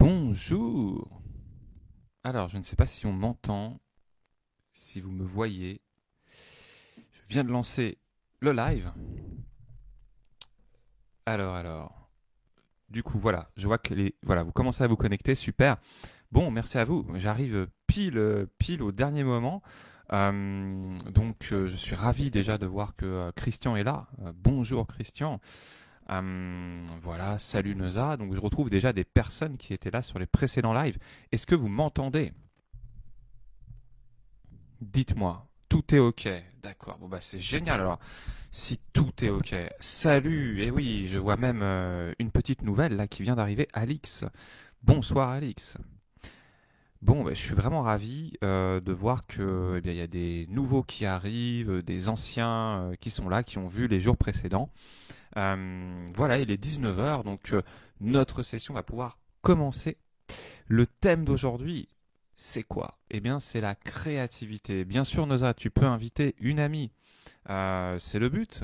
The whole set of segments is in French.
Bonjour. Alors, je ne sais pas si on m'entend, si vous me voyez. Je viens de lancer le live. Alors. Du coup, voilà, je vois que voilà, vous commencez à vous connecter, super. Bon, merci à vous. J'arrive pile au dernier moment. Je suis ravi déjà de voir que Christian est là. Bonjour Christian. Voilà, salut Neuza. Donc, je retrouve déjà des personnes qui étaient là sur les précédents lives. Est-ce que vous m'entendez? Dites-moi, tout est OK. D'accord, bon bah c'est génial alors. Si tout est OK. Salut, et oui, je vois même une petite nouvelle là qui vient d'arriver, Alix. Bonsoir Alix. Bon, bah, je suis vraiment ravi de voir que il y a des nouveaux qui arrivent, des anciens qui sont là, qui ont vu les jours précédents. Voilà, il est 19 heures, donc notre session va pouvoir commencer. Le thème d'aujourd'hui, c'est quoi? Eh bien, c'est la créativité. Bien sûr, Noza, tu peux inviter une amie. C'est le but.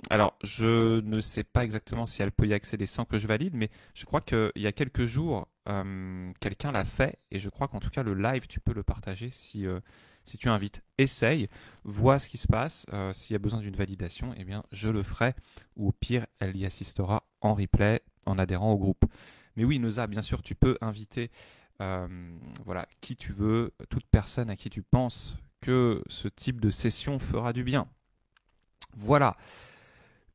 Alors, je ne sais pas exactement si elle peut y accéder sans que je valide, mais je crois qu'il y a quelques jours, quelqu'un l'a fait, et je crois qu'en tout cas, le live, tu peux le partager si tu invites. Essaye, vois ce qui se passe. S'il y a besoin d'une validation, eh bien, je le ferai, ou au pire, elle y assistera en replay en adhérant au groupe. Mais oui, Noza, bien sûr, tu peux inviter euh, voilà, qui tu veux, toute personne à qui tu penses que ce type de session fera du bien. Voilà.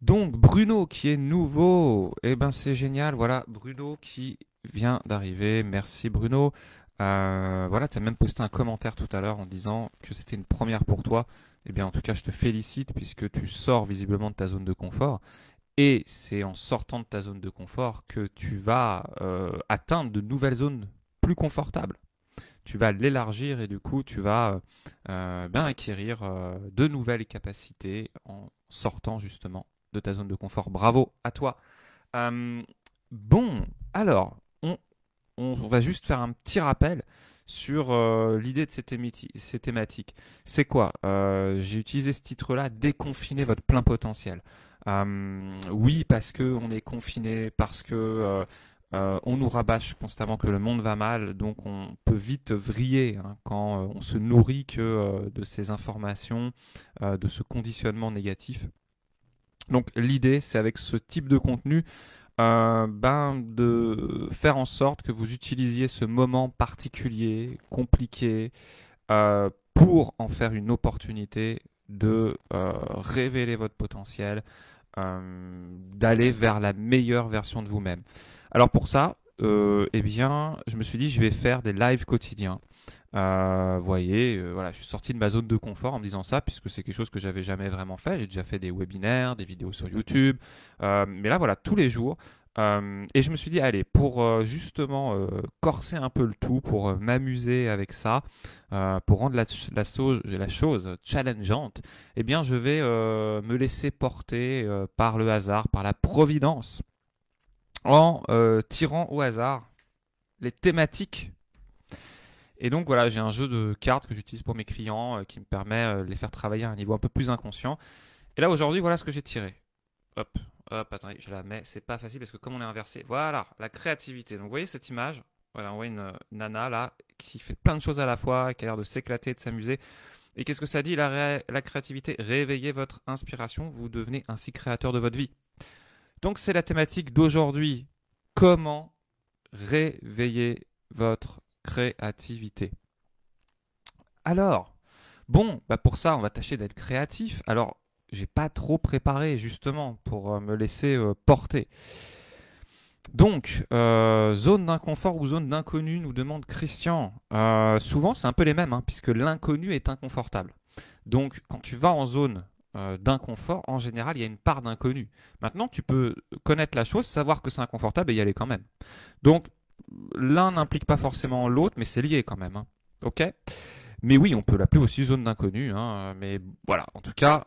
Donc Bruno qui est nouveau, eh ben c'est génial. Voilà, Bruno qui vient d'arriver. Merci Bruno. Voilà, tu as même posté un commentaire tout à l'heure en disant que c'était une première pour toi. Eh bien, en tout cas, je te félicite puisque tu sors visiblement de ta zone de confort. Et c'est en sortant de ta zone de confort que tu vas atteindre de nouvelles zones plus confortables. Tu vas l'élargir et du coup, tu vas ben acquérir de nouvelles capacités en sortant justement de ta zone de confort. Bravo à toi. Euh, bon, alors, on va juste faire un petit rappel sur l'idée de ces thématiques. C'est quoi? J'ai utilisé ce titre-là, déconfiner votre plein potentiel. Oui, parce que on est confiné, parce que on nous rabâche constamment que le monde va mal, donc on peut vite vriller hein, quand on se nourrit que de ces informations, de ce conditionnement négatif. Donc l'idée, c'est avec ce type de contenu de faire en sorte que vous utilisiez ce moment particulier, compliqué, pour en faire une opportunité de révéler votre potentiel, d'aller vers la meilleure version de vous-même. Alors pour ça, eh bien, je me suis dit, je vais faire des lives quotidiens. Vous voyez, voilà, je suis sorti de ma zone de confort en me disant ça, puisque c'est quelque chose que j'avais jamais vraiment fait. J'ai déjà fait des webinaires, des vidéos sur YouTube, mais là, voilà, tous les jours. Et je me suis dit, allez, pour justement corser un peu le tout, pour m'amuser avec ça, pour rendre la chose challengeante, eh bien, je vais me laisser porter par le hasard, par la providence, en tirant au hasard les thématiques. Et donc voilà, j'ai un jeu de cartes que j'utilise pour mes clients qui me permet de les faire travailler à un niveau un peu plus inconscient. Et là aujourd'hui, voilà ce que j'ai tiré. Hop, hop, attendez, je la mets. C'est pas facile parce que comme on est inversé, voilà, la créativité. Donc vous voyez cette image, voilà, on voit une nana là qui fait plein de choses à la fois, qui a l'air de s'éclater, de s'amuser. Et qu'est-ce que ça dit la créativité? Réveillez votre inspiration, vous devenez ainsi créateur de votre vie. Donc c'est la thématique d'aujourd'hui. Comment réveiller votre créativité? Alors, bon, bah pour ça, on va tâcher d'être créatif. Alors, j'ai pas trop préparé justement pour me laisser porter. Donc, zone d'inconfort ou zone d'inconnu, nous demande Christian. Souvent, c'est un peu les mêmes, hein, puisque l'inconnu est inconfortable. Donc, quand tu vas en zone d'inconfort, en général, il y a une part d'inconnu. Maintenant, tu peux connaître la chose, savoir que c'est inconfortable et y aller quand même. Donc, l'un n'implique pas forcément l'autre, mais c'est lié quand même. Hein. Ok? Mais oui, on peut l'appeler aussi zone d'inconnu. Hein, mais voilà, en tout cas,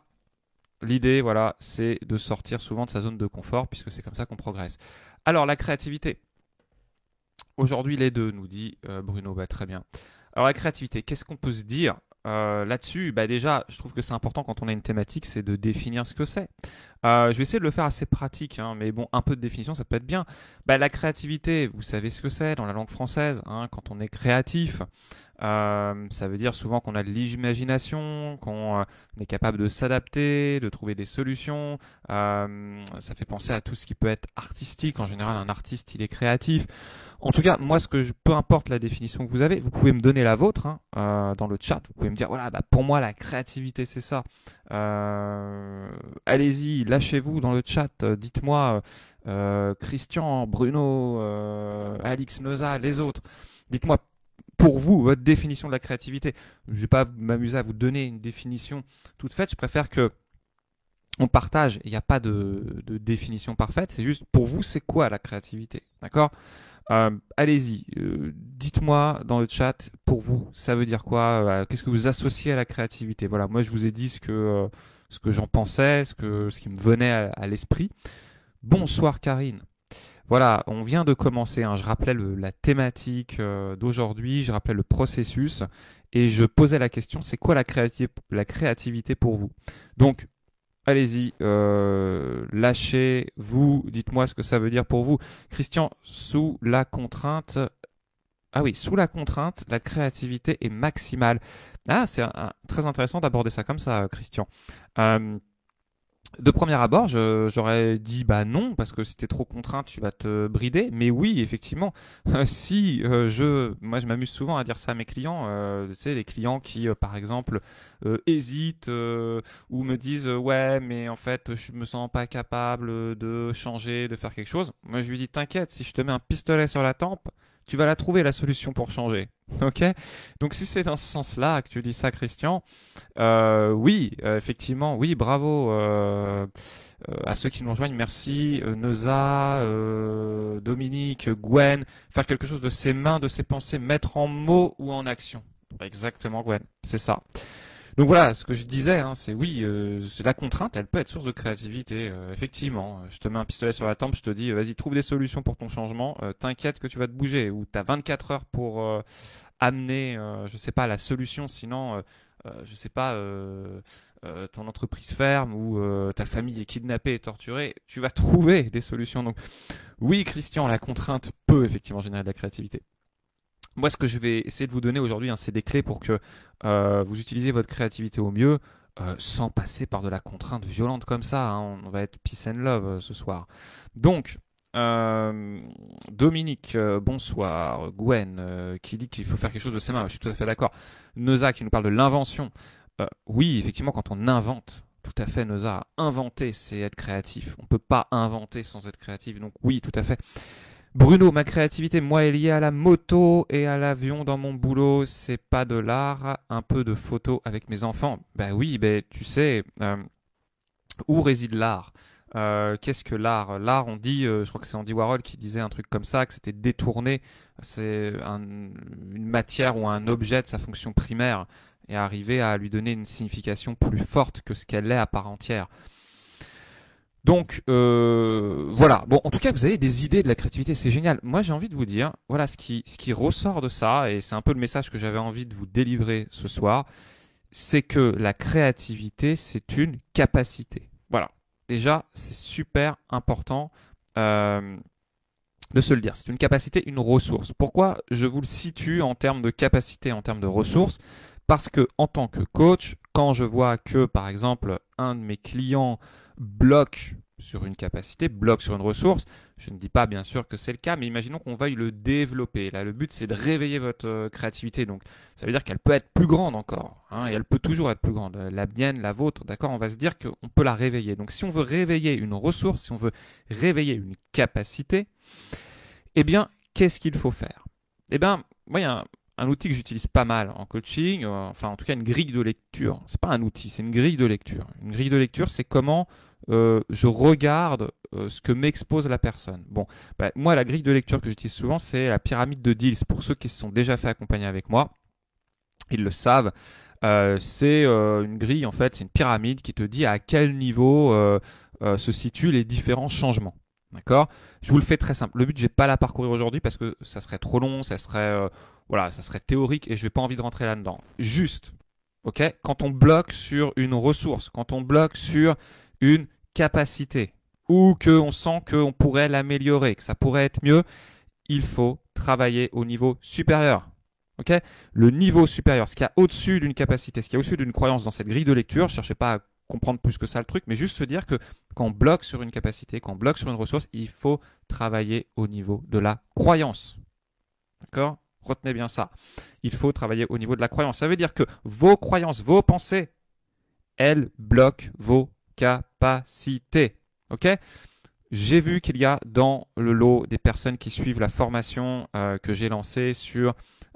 l'idée, voilà, c'est de sortir souvent de sa zone de confort, puisque c'est comme ça qu'on progresse. Alors, la créativité. Aujourd'hui, les deux, nous dit Bruno. Bah, très bien. Alors, la créativité, qu'est-ce qu'on peut se dire là-dessus? Bah, déjà, je trouve que c'est important quand on a une thématique, c'est de définir ce que c'est. Je vais essayer de le faire assez pratique, hein, mais bon, un peu de définition, ça peut être bien. Bah, la créativité, vous savez ce que c'est dans la langue française, hein, quand on est créatif. Ça veut dire souvent qu'on a de l'imagination, qu'on est capable de s'adapter, de trouver des solutions. Ça fait penser à tout ce qui peut être artistique. En général, un artiste, il est créatif. En tout cas, moi, peu importe la définition que vous avez, vous pouvez me donner la vôtre, hein, dans le chat. Vous pouvez me dire, voilà, bah, pour moi, la créativité, c'est ça. Allez-y, lâchez-vous dans le chat. Dites-moi, Christian, Bruno, Alix, Noza, les autres. Dites-moi pour vous, votre définition de la créativité. Je ne vais pas m'amuser à vous donner une définition toute faite. Je préfère que on partage. Il n'y a pas de définition parfaite. C'est juste pour vous, c'est quoi la créativité? D'accord? Allez-y, dites-moi dans le chat, pour vous, ça veut dire quoi? Qu'est-ce que vous associez à la créativité? Voilà, moi je vous ai dit ce que j'en pensais, ce qui me venait à l'esprit. Bonsoir Karine. Voilà, on vient de commencer, hein. Je rappelais la thématique d'aujourd'hui, je rappelais le processus et je posais la question, c'est quoi la créativité pour vous? Donc, allez-y, lâchez-vous, dites-moi ce que ça veut dire pour vous. Christian, sous la contrainte, ah oui, sous la contrainte, la créativité est maximale. Ah, c'est très intéressant d'aborder ça comme ça, Christian. Euh, de premier abord, j'aurais dit bah non, parce que si t'es trop contraint, tu vas te brider. Mais oui, effectivement, si moi je m'amuse souvent à dire ça à mes clients, tu sais, les clients qui, par exemple, hésitent ou me disent ouais, mais en fait, je me sens pas capable de changer, de faire quelque chose. Moi, je lui dis t'inquiète, si je te mets un pistolet sur la tempe, tu vas la trouver la solution pour changer. Ok? Donc si c'est dans ce sens-là que tu dis ça, Christian. Oui, effectivement, oui, bravo à ceux qui nous rejoignent. Merci, Neuza, Dominique, Gwen. Faire quelque chose de ses mains, de ses pensées, mettre en mots ou en action. Exactement, Gwen, c'est ça. Donc voilà, ce que je disais, hein, c'est oui, la contrainte, elle peut être source de créativité. Effectivement, je te mets un pistolet sur la tempe, je te dis, vas-y, trouve des solutions pour ton changement. T'inquiète que tu vas te bouger. Ou t'as 24 heures pour amener, je sais pas, la solution. Sinon, je sais pas, ton entreprise ferme ou ta famille est kidnappée et torturée. Tu vas trouver des solutions. Donc oui, Christian, la contrainte peut effectivement générer de la créativité. Moi, ce que je vais essayer de vous donner aujourd'hui, hein, c'est des clés pour que vous utilisiez votre créativité au mieux, sans passer par de la contrainte violente comme ça, hein. On va être peace and love ce soir. Donc, Dominique, bonsoir. Gwen, qui dit qu'il faut faire quelque chose de ses mains. Je suis tout à fait d'accord. Neuza, qui nous parle de l'invention. Oui, effectivement, quand on invente, tout à fait, Neuza, inventer, c'est être créatif. On ne peut pas inventer sans être créatif. Donc oui, tout à fait. Bruno, ma créativité, moi, est liée à la moto et à l'avion dans mon boulot. C'est pas de l'art, un peu de photos avec mes enfants. Ben oui, ben tu sais, où réside l'art? Qu'est-ce que l'art? L'art, on dit, je crois que c'est Andy Warhol qui disait un truc comme ça, que c'était détourner une matière ou un objet de sa fonction primaire et arriver à lui donner une signification plus forte que ce qu'elle est à part entière. Donc voilà, bon en tout cas vous avez des idées de la créativité, c'est génial. Moi j'ai envie de vous dire, voilà ce qui ressort de ça, et c'est un peu le message que j'avais envie de vous délivrer ce soir, c'est que la créativité c'est une capacité. Voilà, déjà c'est super important de se le dire, c'est une capacité, une ressource. Pourquoi je vous le situe en termes de capacité, en termes de ressources? Parce que en tant que coach, quand je vois que par exemple un de mes clients bloque sur une capacité, bloque sur une ressource, je ne dis pas bien sûr que c'est le cas, mais imaginons qu'on veuille le développer. Là, le but c'est de réveiller votre créativité. Donc ça veut dire qu'elle peut être plus grande encore, hein, et elle peut toujours être plus grande. La mienne, la vôtre, d'accord? On va se dire qu'on peut la réveiller. Donc si on veut réveiller une ressource, si on veut réveiller une capacité, eh bien, qu'est-ce qu'il faut faire? Eh bien, moi, il y a un outil que j'utilise pas mal en coaching, enfin en tout cas une grille de lecture. C'est pas un outil, c'est une grille de lecture. Une grille de lecture, c'est comment je regarde ce que m'expose la personne. Bon, bah, moi, la grille de lecture que j'utilise souvent, c'est la pyramide de Diels. Pour ceux qui se sont déjà fait accompagner avec moi, ils le savent. C'est une grille, en fait, c'est une pyramide qui te dit à quel niveau se situent les différents changements. D'accord? Je vous le fais très simple. Le but, je n'ai pas la parcourir aujourd'hui parce que ça serait trop long, ça serait, voilà, ça serait théorique et je n'ai pas envie de rentrer là-dedans. Juste, ok? Quand on bloque sur une ressource, quand on bloque sur une capacité ou qu'on sent qu'on pourrait l'améliorer, que ça pourrait être mieux, il faut travailler au niveau supérieur. Okay, le niveau supérieur, ce qu'il y a au-dessus d'une capacité, ce qu'il y a au-dessus d'une croyance dans cette grille de lecture, ne cherchez pas à comprendre plus que ça le truc, mais juste se dire que quand on bloque sur une capacité, quand on bloque sur une ressource, il faut travailler au niveau de la croyance. D'accord? Retenez bien ça. Il faut travailler au niveau de la croyance. Ça veut dire que vos croyances, vos pensées, elles bloquent vos capacités. Ok? J'ai vu qu'il y a dans le lot des personnes qui suivent la formation que j'ai lancée sur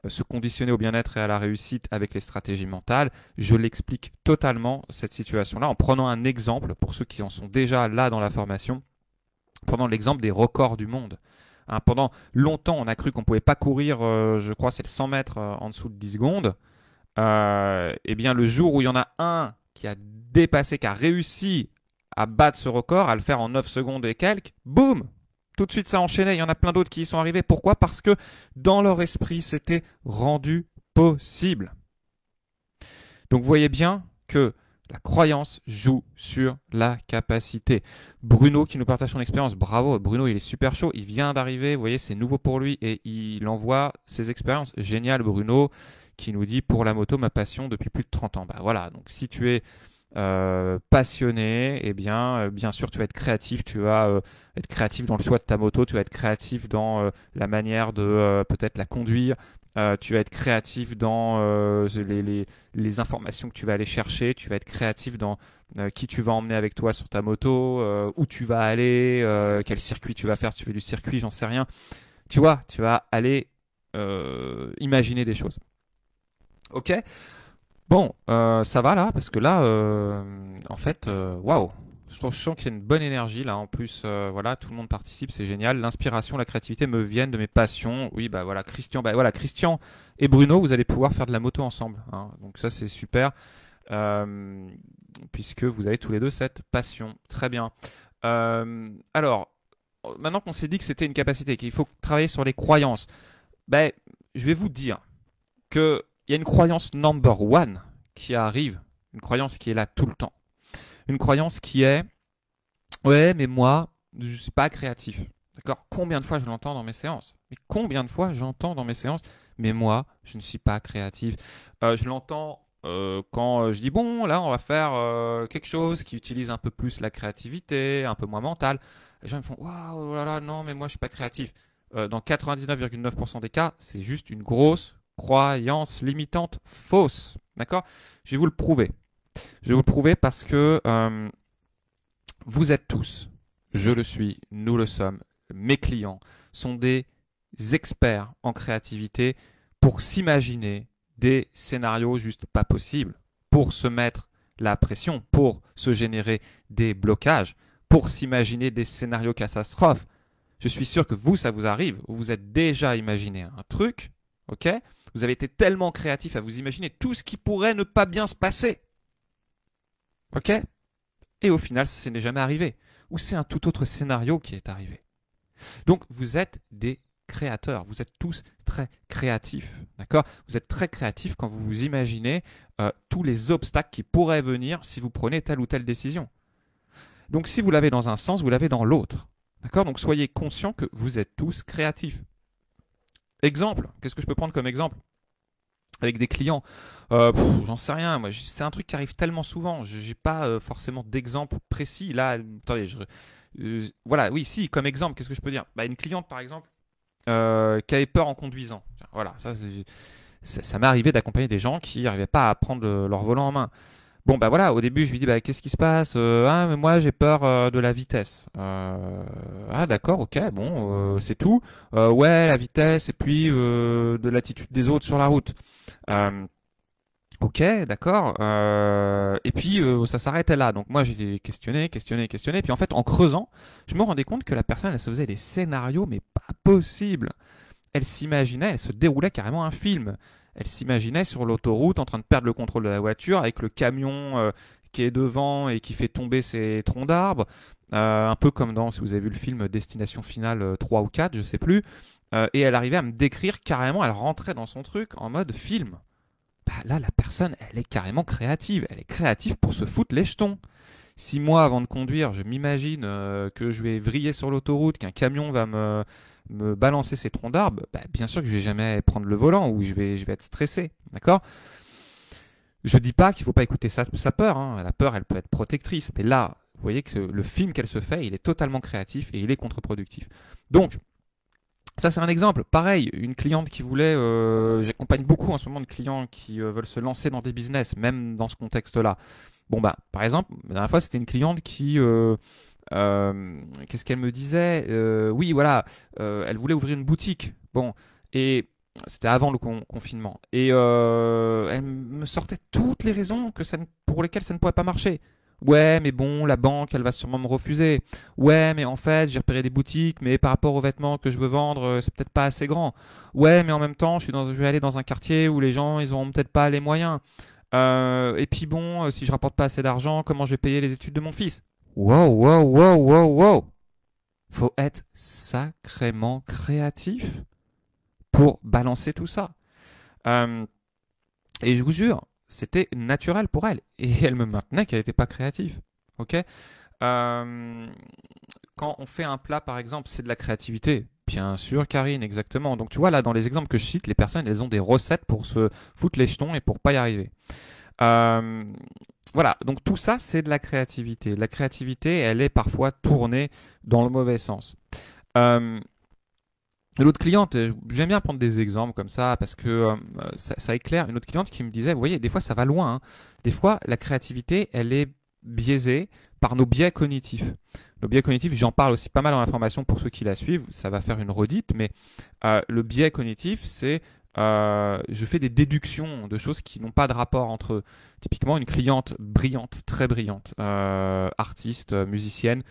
se conditionner au bien-être et à la réussite avec les stratégies mentales. Je l'explique totalement, cette situation-là, en prenant un exemple, pour ceux qui en sont déjà là dans la formation, prenant l'exemple des records du monde. Hein, pendant longtemps, on a cru qu'on ne pouvait pas courir, je crois c'est le 100 mètres en dessous de 10 secondes. Eh bien, le jour où il y en a un qui a dépassé, qui a réussi à battre ce record, à le faire en 9 secondes et quelques, boum! Tout de suite, ça a enchaîné. Il y en a plein d'autres qui y sont arrivés. Pourquoi? Parce que dans leur esprit, c'était rendu possible. Donc, vous voyez bien que la croyance joue sur la capacité. Bruno qui nous partage son expérience. Bravo, Bruno, il est super chaud. Il vient d'arriver. Vous voyez, c'est nouveau pour lui et il envoie ses expériences. Génial, Bruno, qui nous dit pour la moto, ma passion depuis plus de 30 ans. Bah voilà, donc si tu es passionné, eh bien, bien sûr, tu vas être créatif. Tu vas être créatif dans le choix de ta moto. Tu vas être créatif dans la manière de peut-être la conduire. Tu vas être créatif dans les informations que tu vas aller chercher. Tu vas être créatif dans qui tu vas emmener avec toi sur ta moto, où tu vas aller, quel circuit tu vas faire. Si tu fais du circuit, j'en sais rien. Tu vois, tu vas aller imaginer des choses. Ok? Bon, ça va là, parce que là, en fait, waouh! Je sens qu'il y a une bonne énergie là. En plus, voilà, tout le monde participe, c'est génial. L'inspiration, la créativité me viennent de mes passions. Oui, bah voilà, Christian et Bruno, vous allez pouvoir faire de la moto ensemble. Hein. Donc ça, c'est super, puisque vous avez tous les deux cette passion. Très bien. Alors, maintenant qu'on s'est dit que c'était une capacité, qu'il faut travailler sur les croyances, ben, je vais vous dire que il y a une croyance number one qui arrive, une croyance qui est là tout le temps. Une croyance qui est « Ouais, mais moi, je ne suis pas créatif. » D'accord? Combien de fois je l'entends dans mes séances? Mais combien de fois j'entends dans mes séances « Mais moi, je ne suis pas créatif. » Je l'entends quand je dis « Bon, là, on va faire quelque chose qui utilise un peu plus la créativité, un peu moins mental. » Les gens me font « Waouh, oh là là, non, mais moi, je ne suis pas créatif. » Dans 99,9% des cas, c'est juste une grosse croyance limitante fausse. D'accord? Je vais vous le prouver. Je vais vous le prouver parce que vous êtes tous, je le suis, nous le sommes, mes clients sont des experts en créativité pour s'imaginer des scénarios juste pas possibles, pour se mettre la pression, pour se générer des blocages, pour s'imaginer des scénarios catastrophes. Je suis sûr que vous, ça vous arrive, vous vous êtes déjà imaginé un truc, ok? Vous avez été tellement créatif à vous imaginer tout ce qui pourrait ne pas bien se passer. Ok? Et au final, ça n'est jamais arrivé. Ou c'est un tout autre scénario qui est arrivé. Donc, vous êtes des créateurs. Vous êtes tous très créatifs. D'accord? Vous êtes très créatifs quand vous vous imaginez tous les obstacles qui pourraient venir si vous prenez telle ou telle décision. Donc, si vous l'avez dans un sens, vous l'avez dans l'autre. D'accord? Donc, soyez conscients que vous êtes tous créatifs. Exemple, qu'est-ce que je peux prendre comme exemple? Avec des clients, j'en sais rien, moi, c'est un truc qui arrive tellement souvent, je n'ai pas forcément d'exemple précis. Là, attendez, voilà, oui, si, comme exemple, qu'est-ce que je peux dire? Bah, une cliente, par exemple, qui avait peur en conduisant. Voilà, ça m'est arrivé d'accompagner des gens qui n'arrivaient pas à prendre leur volant en main. Bon, bah voilà, au début, je lui dis, bah, qu'est-ce qui se passe? Ah, mais moi, j'ai peur de la vitesse. Ah, d'accord, ok, bon, c'est tout. Ouais, la vitesse et puis de l'attitude des autres sur la route. Ok, d'accord. Et puis, ça s'arrêtait là. Donc, moi, j'ai questionné. Puis, en fait, en creusant, je me rendais compte que la personne, elle se faisait des scénarios, mais pas possible. Elle s'imaginait, elle se déroulait carrément un film. Elle s'imaginait sur l'autoroute en train de perdre le contrôle de la voiture avec le camion qui est devant et qui fait tomber ses troncs d'arbres. Un peu comme dans, si vous avez vu le film Destination Finale 3 ou 4, je ne sais plus. Et elle arrivait à me décrire carrément, elle rentrait dans son truc en mode film. Bah là, la personne, elle est carrément créative. Elle est créative pour se foutre les jetons. Si moi, avant de conduire, je m'imagine que je vais vriller sur l'autoroute, qu'un camion va me balancer ses troncs d'arbres, bah, bien sûr que je vais jamais prendre le volant ou je vais être stressé, d'accord? Je dis pas qu'il faut pas écouter sa peur, hein. La peur, elle peut être protectrice, mais là, vous voyez que le film qu'elle se fait, il est totalement créatif et il est contre-productif. Donc, ça, c'est un exemple. Pareil, une cliente qui voulait. J'accompagne beaucoup en ce moment de clients qui veulent se lancer dans des business, même dans ce contexte-là. Bon, bah, par exemple, la dernière fois, c'était une cliente qui. Qu'est-ce qu'elle me disait? Oui, voilà, elle voulait ouvrir une boutique. Bon, et c'était avant le confinement. Et elle me sortait toutes les raisons pour lesquelles ça ne pourrait pas marcher. Ouais, mais bon, la banque, elle va sûrement me refuser. Ouais, mais en fait, j'ai repéré des boutiques, mais par rapport aux vêtements que je veux vendre, c'est peut-être pas assez grand. Ouais, mais en même temps, je vais aller dans un quartier où les gens, ils auront peut-être pas les moyens. Et puis bon, si je rapporte pas assez d'argent, comment je vais payer les études de mon fils? Wow, wow, wow, wow, wow. Faut être sacrément créatif pour balancer tout ça. Euh, et je vous jure, c'était naturel pour elle. Et elle me maintenait qu'elle n'était pas créative. Ok. Euh, Quand on fait un plat, par exemple, c'est de la créativité. Bien sûr, Karine, exactement. Donc tu vois, là, dans les exemples que je cite, les personnes, elles ont des recettes pour se foutre les jetons et pour pas y arriver. Euh, voilà, donc tout ça, c'est de la créativité. La créativité, elle est parfois tournée dans le mauvais sens. Euh, L'autre cliente, j'aime bien prendre des exemples comme ça parce que ça éclaire. Une autre cliente qui me disait, vous voyez, des fois ça va loin, hein. Des fois, la créativité, elle est biaisée par nos biais cognitifs. Nos biais cognitifs, j'en parle aussi pas mal dans la formation pour ceux qui la suivent, ça va faire une redite, mais le biais cognitif, c'est je fais des déductions de choses qui n'ont pas de rapport entre eux. Typiquement, une cliente brillante, très brillante, artiste, musicienne,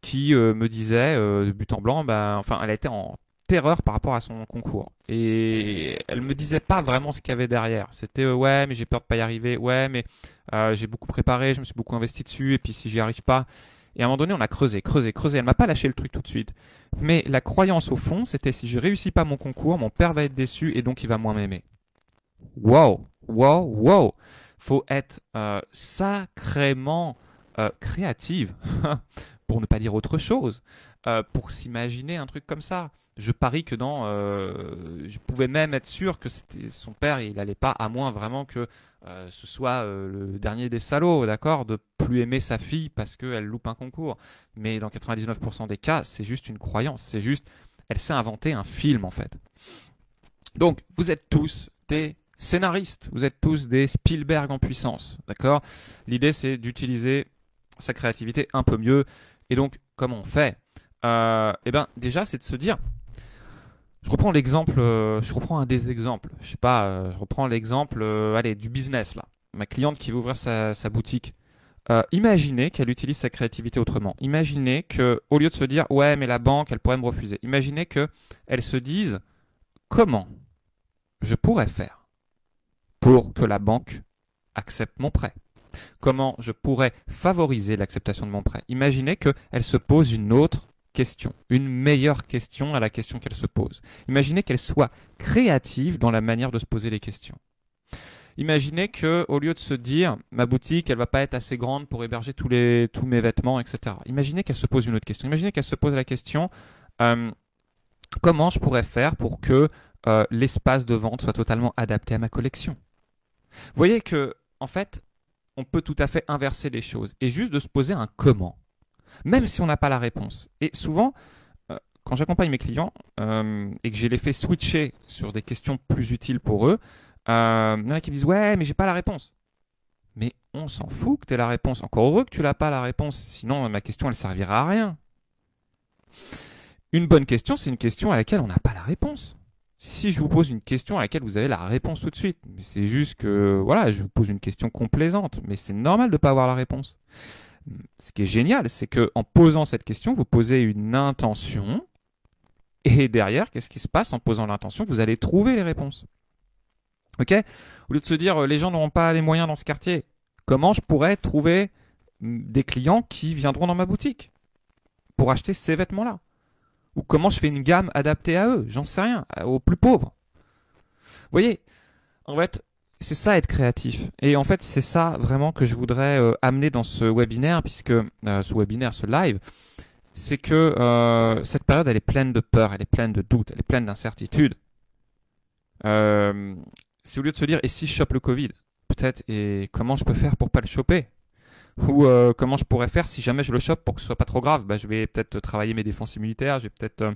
qui me disait de but en blanc, ben, enfin, elle était en terreur par rapport à son concours. Et elle me disait pas vraiment ce qu'il y avait derrière. C'était ouais, mais j'ai peur de pas y arriver. Ouais, mais j'ai beaucoup préparé, je me suis beaucoup investi dessus. Et puis si j'y arrive pas. Et à un moment donné, on a creusé, creusé, creusé. Elle m'a pas lâché le truc tout de suite. Mais la croyance au fond, c'était si je réussis pas mon concours, mon père va être déçu et donc il va moins m'aimer. Wow, wow, wow. Faut être sacrément créative, pour ne pas dire autre chose, pour s'imaginer un truc comme ça. Je parie que je pouvais même être sûr que c'était son père, il n'allait pas, à moins vraiment que ce soit le dernier des salauds, d'accord, de plus aimer sa fille parce qu'elle loupe un concours. Mais dans 99% des cas, c'est juste une croyance, c'est juste, elle s'est inventé un film en fait. Donc, vous êtes tous des scénaristes, vous êtes tous des Spielberg en puissance, d'accord? L'idée, c'est d'utiliser sa créativité un peu mieux. Et donc, comment on fait? Eh ben, déjà, c'est de se dire, je reprends l'exemple, je reprends un des exemples. Je sais pas, je reprends l'exemple, allez, du business là. Ma cliente qui veut ouvrir sa boutique. Imaginez qu'elle utilise sa créativité autrement. Imaginez que, au lieu de se dire, ouais, mais la banque, elle pourrait me refuser. Imaginez que elle se dise, comment je pourrais faire pour que la banque accepte mon prêt? Comment je pourrais favoriser l'acceptation de mon prêt? Imaginez qu'elle se pose une autre question, une meilleure question à la question qu'elle se pose. Imaginez qu'elle soit créative dans la manière de se poser les questions. Imaginez que, au lieu de se dire ma boutique, elle va pas être assez grande pour héberger tous mes vêtements, etc. Imaginez qu'elle se pose une autre question. Imaginez qu'elle se pose la question comment je pourrais faire pour que l'espace de vente soit totalement adapté à ma collection? Vous voyez que, en fait, on peut tout à fait inverser les choses et juste de se poser un comment, même si on n'a pas la réponse. Et souvent, quand j'accompagne mes clients et que je les fais switcher sur des questions plus utiles pour eux, il y en a qui me disent ouais, mais j'ai pas la réponse. Mais on s'en fout que tu aies la réponse. Encore heureux que tu n'as pas la réponse, sinon ma question elle servira à rien. Une bonne question, c'est une question à laquelle on n'a pas la réponse. Si je vous pose une question à laquelle vous avez la réponse tout de suite, mais c'est juste que voilà, je vous pose une question complaisante, mais c'est normal de ne pas avoir la réponse. Ce qui est génial, c'est que en posant cette question, vous posez une intention, et derrière, qu'est-ce qui se passe en posant l'intention? Vous allez trouver les réponses. Ok? Au lieu de se dire les gens n'auront pas les moyens dans ce quartier, comment je pourrais trouver des clients qui viendront dans ma boutique pour acheter ces vêtements-là? Ou comment je fais une gamme adaptée à eux? J'en sais rien, aux plus pauvres. Vous voyez, en fait, c'est ça être créatif. Et en fait, c'est ça vraiment que je voudrais amener dans ce webinaire, puisque ce live, c'est que cette période, elle est pleine de peur, elle est pleine de doutes, elle est pleine d'incertitudes. C'est au lieu de se dire, et si je chope le Covid, peut-être, et comment je peux faire pour pas le choper? Ou comment je pourrais faire si jamais je le chope pour que ce soit pas trop grave? Bah, je vais peut-être travailler mes défenses immunitaires, je vais peut-être,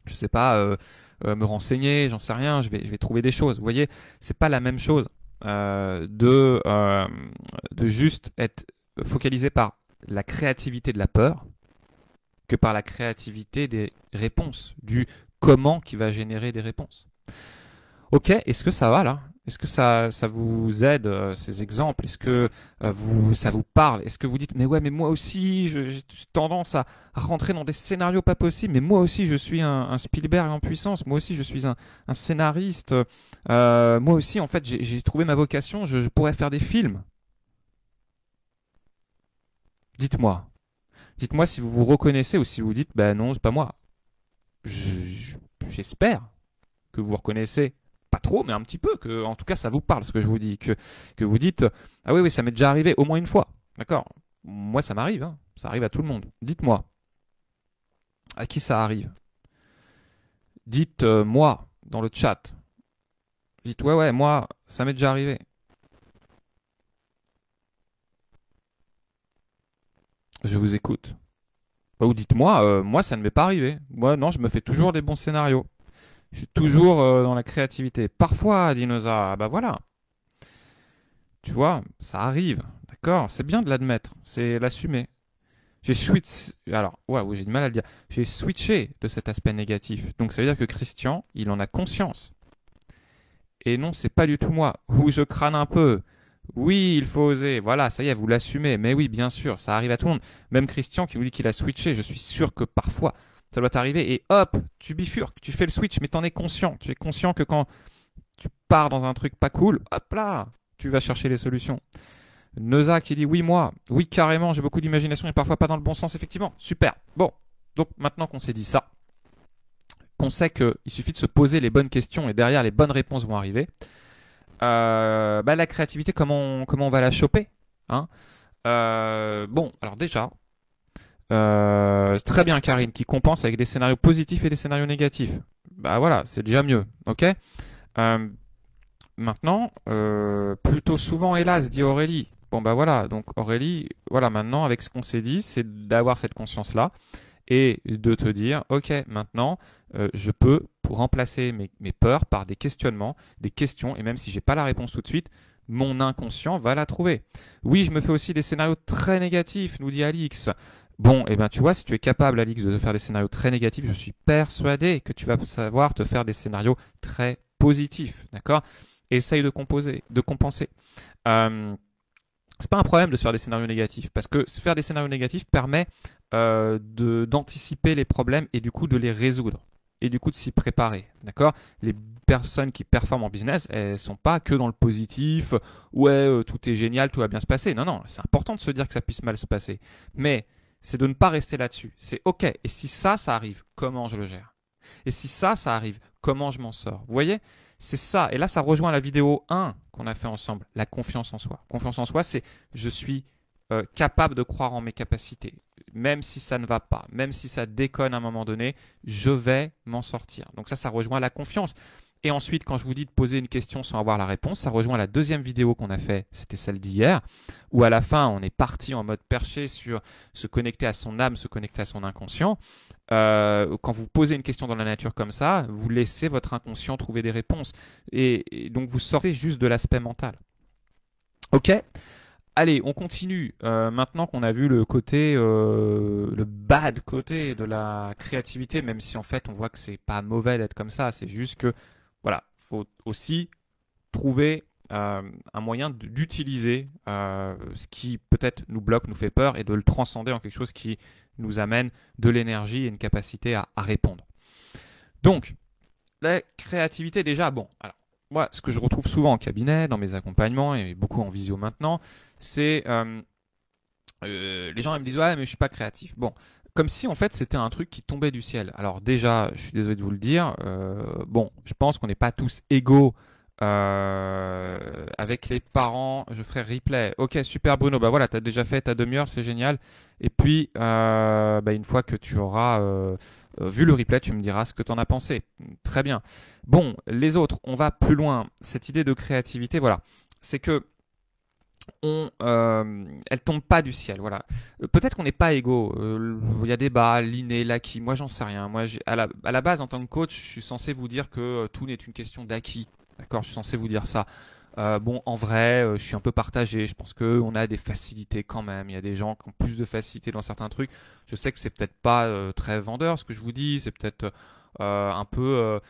je sais pas, me renseigner, j'en sais rien, je vais trouver des choses. Vous voyez, c'est pas la même chose de juste être focalisé par la créativité de la peur que par la créativité des réponses, du comment qui va générer des réponses. Ok, est-ce que ça va là? Est-ce que ça vous aide, ces exemples? Est-ce que ça vous parle? Est-ce que vous dites, mais ouais, mais moi aussi, j'ai tendance à rentrer dans des scénarios pas possibles, mais moi aussi, je suis un Spielberg en puissance, moi aussi, je suis un scénariste, moi aussi, en fait, j'ai trouvé ma vocation, je pourrais faire des films. Dites-moi. Dites-moi si vous vous reconnaissez ou si vous dites, bah non, c'est pas moi. J'espère que vous reconnaissez, pas trop, mais un petit peu, que en tout cas ça vous parle ce que je vous dis, que vous dites, ah oui, oui, ça m'est déjà arrivé au moins une fois. D'accord? Moi, ça m'arrive, hein. Ça arrive à tout le monde. Dites-moi, à qui ça arrive? Dites moi dans le chat. Dites, ouais, ouais, moi, ça m'est déjà arrivé. Je vous écoute. Ou dites-moi, moi, ça ne m'est pas arrivé. Moi, non, je me fais toujours des bons scénarios. Je suis toujours dans la créativité. Parfois, Dinosa, ah bah voilà. Tu vois, ça arrive. D'accord? C'est bien de l'admettre. C'est l'assumer. J'ai switch. Alors, ouais, oui, j'ai du mal à le dire. J'ai switché de cet aspect négatif. Donc, ça veut dire que Christian, il en a conscience. Et non, c'est pas du tout moi. Où je crâne un peu. Oui, il faut oser. Voilà, ça y est, vous l'assumez. Mais oui, bien sûr, ça arrive à tout le monde. Même Christian qui vous dit qu'il a switché, je suis sûr que parfois, ça doit t'arriver. Et hop, tu bifurques, tu fais le switch, mais t'en es conscient. Tu es conscient que quand tu pars dans un truc pas cool, hop là, tu vas chercher les solutions. Neuza qui dit oui, moi, oui, carrément, j'ai beaucoup d'imagination et parfois pas dans le bon sens, effectivement. Super. Bon, donc maintenant qu'on s'est dit ça, qu'on sait qu'il suffit de se poser les bonnes questions et derrière les bonnes réponses vont arriver, bah, la créativité, comment on va la choper, hein? Bon, alors déjà, très bien Karine, qui compense avec des scénarios positifs et des scénarios négatifs. Bah voilà, c'est déjà mieux, ok? Euh, Maintenant, plutôt souvent, hélas, dit Aurélie. Bon, bah voilà, donc Aurélie, voilà, maintenant, avec ce qu'on s'est dit, c'est d'avoir cette conscience-là et de te dire, ok, maintenant, je peux remplacer mes peurs par des questionnements, des questions, et même si j'ai pas la réponse tout de suite, mon inconscient va la trouver. Oui, je me fais aussi des scénarios très négatifs, nous dit Alix. Bon, et ben tu vois, si tu es capable, Alix, de te faire des scénarios très négatifs, je suis persuadé que tu vas savoir te faire des scénarios très positifs, d'accord? Essaye de compenser. C'est pas un problème de se faire des scénarios négatifs, parce que se faire des scénarios négatifs permet d'anticiper les problèmes et du coup de les résoudre, et du coup de s'y préparer, d'accord? Les personnes qui performent en business, elles sont pas que dans le positif, ouais, tout est génial, tout va bien se passer. Non, non, c'est important de se dire que ça puisse mal se passer, mais c'est de ne pas rester là-dessus. C'est ok, et si ça arrive, comment je le gère? Et si ça arrive, comment je m'en sors? Vous voyez? C'est ça. Et là, ça rejoint la vidéo 1 qu'on a fait ensemble, la confiance en soi. Confiance en soi, c'est je suis capable de croire en mes capacités. Même si ça ne va pas, même si ça déconne à un moment donné, je vais m'en sortir. Donc ça rejoint la confiance. Et ensuite, quand je vous dis de poser une question sans avoir la réponse, ça rejoint la deuxième vidéo qu'on a fait, c'était celle d'hier, où à la fin, on est parti en mode perché sur se connecter à son âme, se connecter à son inconscient. Quand vous posez une question dans la nature comme ça, vous laissez votre inconscient trouver des réponses. Et donc, vous sortez juste de l'aspect mental. Ok? Allez, on continue. Maintenant qu'on a vu le côté, le bad côté de la créativité, même si en fait on voit que c'est pas mauvais d'être comme ça, c'est juste que voilà, faut aussi trouver un moyen d'utiliser ce qui peut-être nous bloque, nous fait peur, et de le transcender en quelque chose qui nous amène de l'énergie et une capacité à répondre. Donc, la créativité déjà, bon, alors moi, ce que je retrouve souvent en cabinet, dans mes accompagnements et beaucoup en visio maintenant, c'est les gens ils me disent ouais mais je suis pas créatif. Bon, comme si en fait c'était un truc qui tombait du ciel. Alors déjà, je suis désolé de vous le dire, bon, je pense qu'on n'est pas tous égaux Avec les parents, je ferai replay. Ok, super Bruno. Bah voilà, tu as déjà fait ta demi-heure, c'est génial. Et puis, bah, une fois que tu auras vu le replay, tu me diras ce que tu en as pensé. Très bien. Bon, les autres, on va plus loin. Cette idée de créativité, voilà, c'est que elle tombe pas du ciel. Voilà. Peut-être qu'on n'est pas égaux. Il y a débat, l'inné, l'acquis. Moi, j'en sais rien. Moi, à la base, en tant que coach, je suis censé vous dire que tout n'est une question d'acquis. D'accord, je suis censé vous dire ça. Bon, en vrai, je suis un peu partagé. Je pense qu'on a des facilités quand même. Il y a des gens qui ont plus de facilité dans certains trucs. Je sais que c'est peut-être pas très vendeur ce que je vous dis. C'est peut-être un peu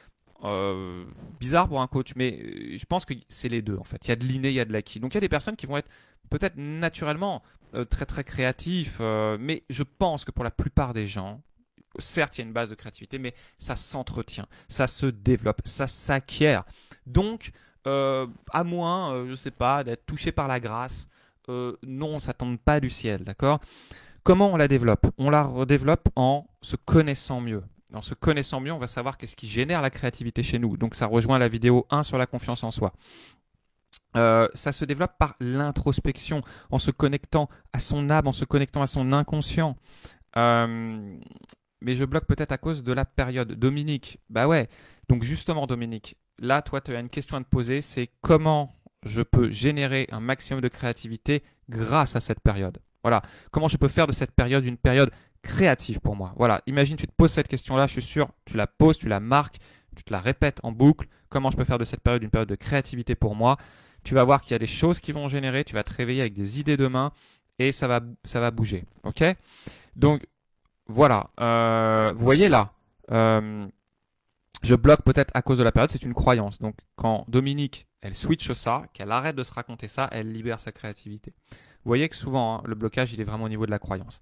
bizarre pour un coach, mais je pense que c'est les deux en fait. Il y a de l'inné, il y a de l'acquis. Donc il y a des personnes qui vont être peut-être naturellement très très créatifs, mais je pense que pour la plupart des gens, certes il y a une base de créativité, mais ça s'entretient, ça se développe, ça s'acquiert. Donc à moins, je sais pas, d'être touché par la grâce, non, ça tombe pas du ciel, d'accord? Comment on la développe? On la redéveloppe en se connaissant mieux. En se connaissant mieux, on va savoir qu'est-ce qui génère la créativité chez nous. Donc ça rejoint la vidéo 1 sur la confiance en soi. Ça se développe par l'introspection, en se connectant à son âme, en se connectant à son inconscient. Euh, mais je bloque peut-être à cause de la période. Dominique, bah ouais. Donc justement, Dominique, là, toi, tu as une question à te poser, c'est comment je peux générer un maximum de créativité grâce à cette période. Voilà. Comment je peux faire de cette période une période créative pour moi. Voilà. Imagine, tu te poses cette question-là, je suis sûr, tu la poses, tu la marques, tu te la répètes en boucle. Comment je peux faire de cette période une période de créativité pour moi? Tu vas voir qu'il y a des choses qui vont générer, tu vas te réveiller avec des idées demain et ça va bouger. Ok? Donc, voilà. Vous voyez là, euh, je bloque peut-être à cause de la période, c'est une croyance. Donc, quand Dominique, elle switch ça, qu'elle arrête de se raconter ça, elle libère sa créativité. Vous voyez que souvent, hein, le blocage, il est vraiment au niveau de la croyance.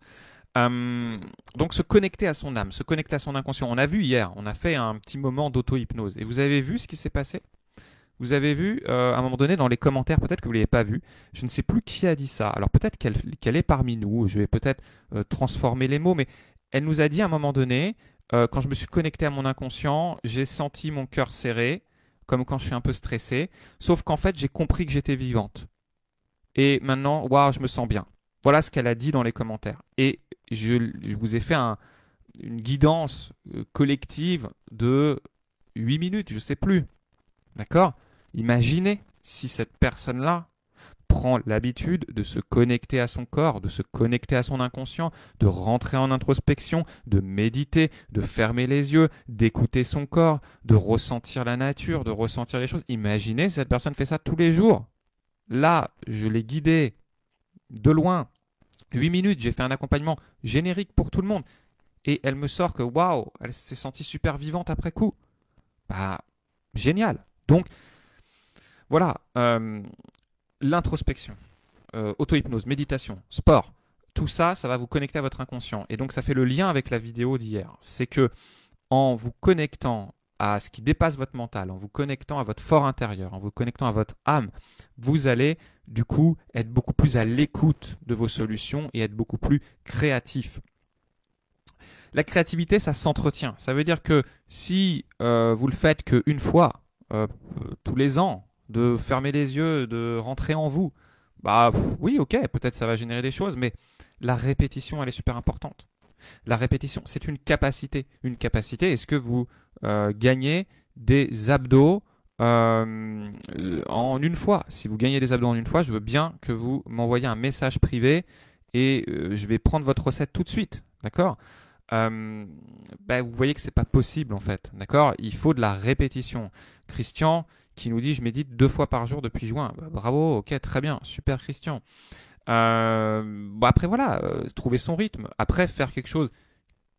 Euh, donc, se connecter à son âme, se connecter à son inconscient. On a vu hier, on a fait un petit moment d'auto-hypnose. Et vous avez vu ce qui s'est passé? Vous avez vu à un moment donné dans les commentaires, peut-être que vous ne l'avez pas vu, je ne sais plus qui a dit ça. Alors peut-être qu'elle est parmi nous, je vais peut-être transformer les mots, mais elle nous a dit à un moment donné, quand je me suis connecté à mon inconscient, j'ai senti mon cœur serré, comme quand je suis un peu stressé, sauf qu'en fait j'ai compris que j'étais vivante. Et maintenant, waouh, je me sens bien. Voilà ce qu'elle a dit dans les commentaires. Et je vous ai fait une guidance collective de 8 minutes, je ne sais plus. D'accord? Imaginez si cette personne-là prend l'habitude de se connecter à son corps, de se connecter à son inconscient, de rentrer en introspection, de méditer, de fermer les yeux, d'écouter son corps, de ressentir la nature, de ressentir les choses. Imaginez si cette personne fait ça tous les jours. Là, je l'ai guidée de loin. 8 minutes, j'ai fait un accompagnement générique pour tout le monde. Et elle me sort que waouh, elle s'est sentie super vivante après coup. Bah, génial. Donc, voilà, l'introspection, auto-hypnose, méditation, sport, tout ça, ça va vous connecter à votre inconscient. Et donc, ça fait le lien avec la vidéo d'hier. C'est que en vous connectant à ce qui dépasse votre mental, en vous connectant à votre fort intérieur, en vous connectant à votre âme, vous allez du coup être beaucoup plus à l'écoute de vos solutions et être beaucoup plus créatif. La créativité, ça s'entretient. Ça veut dire que si vous le faites qu'une fois, tous les ans, de fermer les yeux, de rentrer en vous, bah oui, ok, peut-être ça va générer des choses, mais la répétition, elle est super importante. La répétition, c'est une capacité. Une capacité, est-ce que vous gagnez des abdos en une fois? Si vous gagnez des abdos en une fois, je veux bien que vous m'envoyiez un message privé et je vais prendre votre recette tout de suite. D'accord? Vous voyez que c'est pas possible en fait, d'accord? Il faut de la répétition. Christian qui nous dit je médite 2 fois par jour depuis juin. Bah, bravo, ok, très bien, super Christian. Après voilà, trouver son rythme. Après faire quelque chose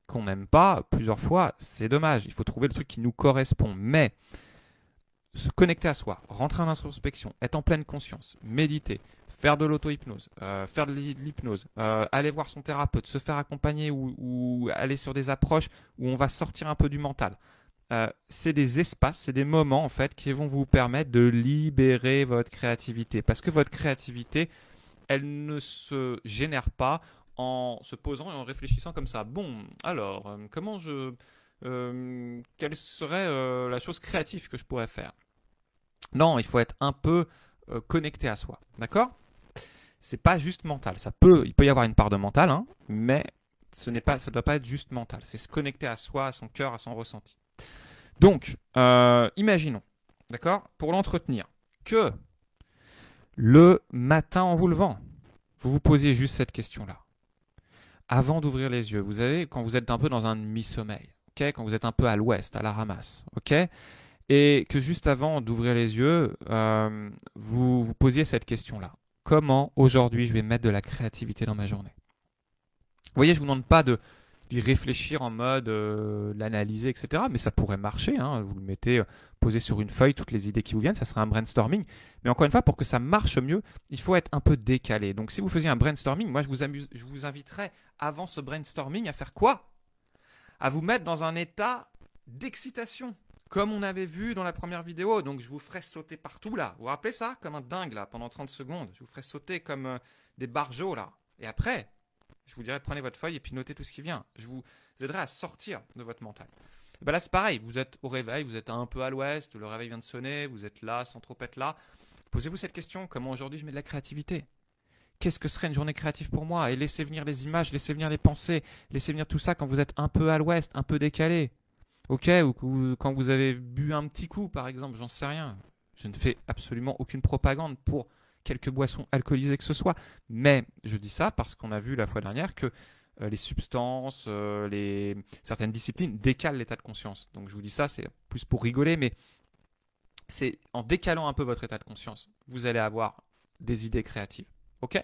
qu'on n'aime pas plusieurs fois, c'est dommage. Il faut trouver le truc qui nous correspond. Mais se connecter à soi, rentrer en introspection, être en pleine conscience, méditer, faire de l'auto-hypnose, faire de l'hypnose, aller voir son thérapeute, se faire accompagner ou aller sur des approches où on va sortir un peu du mental. C'est des espaces, c'est des moments en fait qui vont vous permettre de libérer votre créativité. Parce que votre créativité, elle ne se génère pas en se posant et en réfléchissant comme ça. Bon, alors, quelle serait la chose créative que je pourrais faire? Non, il faut être un peu connecté à soi. D'accord? C'est pas juste mental. Il peut y avoir une part de mental, hein, mais ça ne doit pas être juste mental. C'est se connecter à soi, à son cœur, à son ressenti. Donc, imaginons, d'accord, pour l'entretenir, que le matin en vous levant, vous vous posiez juste cette question-là. Avant d'ouvrir les yeux, vous savez, quand vous êtes un peu dans un demi-sommeil, okay, quand vous êtes un peu à l'ouest, à la ramasse, ok, et que juste avant d'ouvrir les yeux, vous vous posiez cette question-là. Comment aujourd'hui je vais mettre de la créativité dans ma journée? Vous voyez, je ne vous demande pas d'y réfléchir en mode l'analyser, etc. Mais ça pourrait marcher. Hein. Vous le mettez posé sur une feuille, toutes les idées qui vous viennent, ça sera un brainstorming. Mais encore une fois, pour que ça marche mieux, il faut être un peu décalé. Donc si vous faisiez un brainstorming, moi je vous inviterais avant ce brainstorming à faire quoi? À vous mettre dans un état d'excitation, comme on avait vu dans la première vidéo. Donc je vous ferai sauter partout là. Vous vous rappelez ça? Comme un dingue là, pendant 30 secondes. Je vous ferai sauter comme des barjots là. Et après, je vous dirai prenez votre feuille et puis notez tout ce qui vient. Je vous aiderai à sortir de votre mental. Et ben là c'est pareil, vous êtes au réveil, vous êtes un peu à l'ouest, le réveil vient de sonner, vous êtes là sans trop être là. Posez-vous cette question, comment aujourd'hui je mets de la créativité? Qu'est-ce que serait une journée créative pour moi? Et laissez venir les images, laissez venir les pensées, laissez venir tout ça quand vous êtes un peu à l'ouest, un peu décalé. Ok? Ou quand vous avez bu un petit coup par exemple, j'en sais rien. Je ne fais absolument aucune propagande pour quelques boissons alcoolisées que ce soit. Mais je dis ça parce qu'on a vu la fois dernière que les substances, certaines disciplines décalent l'état de conscience. Donc je vous dis ça, c'est plus pour rigoler, mais c'est en décalant un peu votre état de conscience, vous allez avoir des idées créatives. Ok?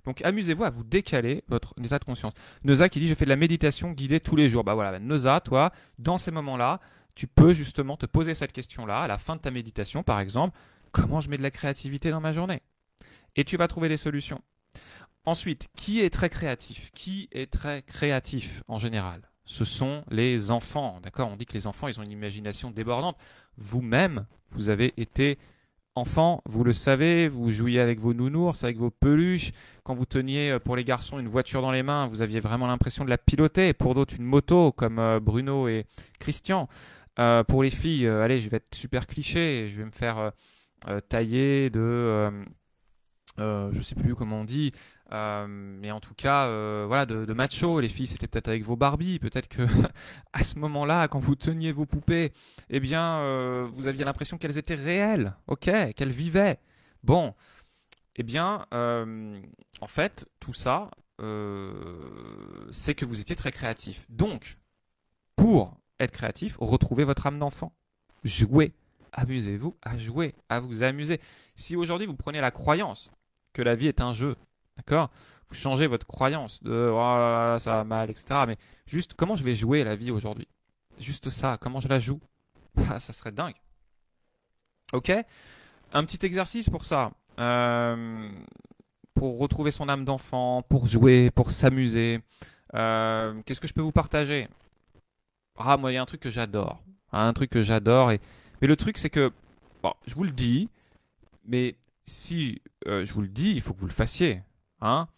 Donc amusez-vous à vous décaler votre état de conscience. Neuza qui dit je fais de la méditation guidée tous les jours. Bah voilà, Neuza, toi, dans ces moments-là, tu peux justement te poser cette question-là à la fin de ta méditation, par exemple, comment je mets de la créativité dans ma journée? Et tu vas trouver des solutions. Ensuite, qui est très créatif? Qui est très créatif en général? Ce sont les enfants, d'accord? On dit que les enfants, ils ont une imagination débordante. Vous-même, vous avez été enfant, vous le savez, vous jouiez avec vos nounours, avec vos peluches. Quand vous teniez, pour les garçons, une voiture dans les mains, vous aviez vraiment l'impression de la piloter. Pour d'autres, une moto, comme Bruno et Christian. Pour les filles, allez, je vais être super cliché, je vais me faire tailler de... je sais plus comment on dit, mais en tout cas, voilà, de macho. Les filles, c'était peut-être avec vos Barbies, peut-être que à ce moment-là, quand vous teniez vos poupées, eh bien, vous aviez l'impression qu'elles étaient réelles, ok, qu'elles vivaient. Bon, eh bien, en fait, tout ça, c'est que vous étiez très créatif. Donc, pour être créatif, retrouvez votre âme d'enfant. Jouez. Amusez-vous à jouer, à vous amuser. Si aujourd'hui vous prenez la croyance que la vie est un jeu, d'accord? Vous changez votre croyance de oh là là, ça va mal, etc. Mais juste comment je vais jouer la vie aujourd'hui? Juste ça, comment je la joue? Ah, ça serait dingue. Ok? Un petit exercice pour ça. Pour retrouver son âme d'enfant, pour jouer, pour s'amuser. Qu'est-ce que je peux vous partager? Ah, moi, il y a un truc que j'adore. Un truc que j'adore. Mais le truc, c'est que, bon, je vous le dis, mais si je vous le dis, il faut que vous le fassiez. Hein?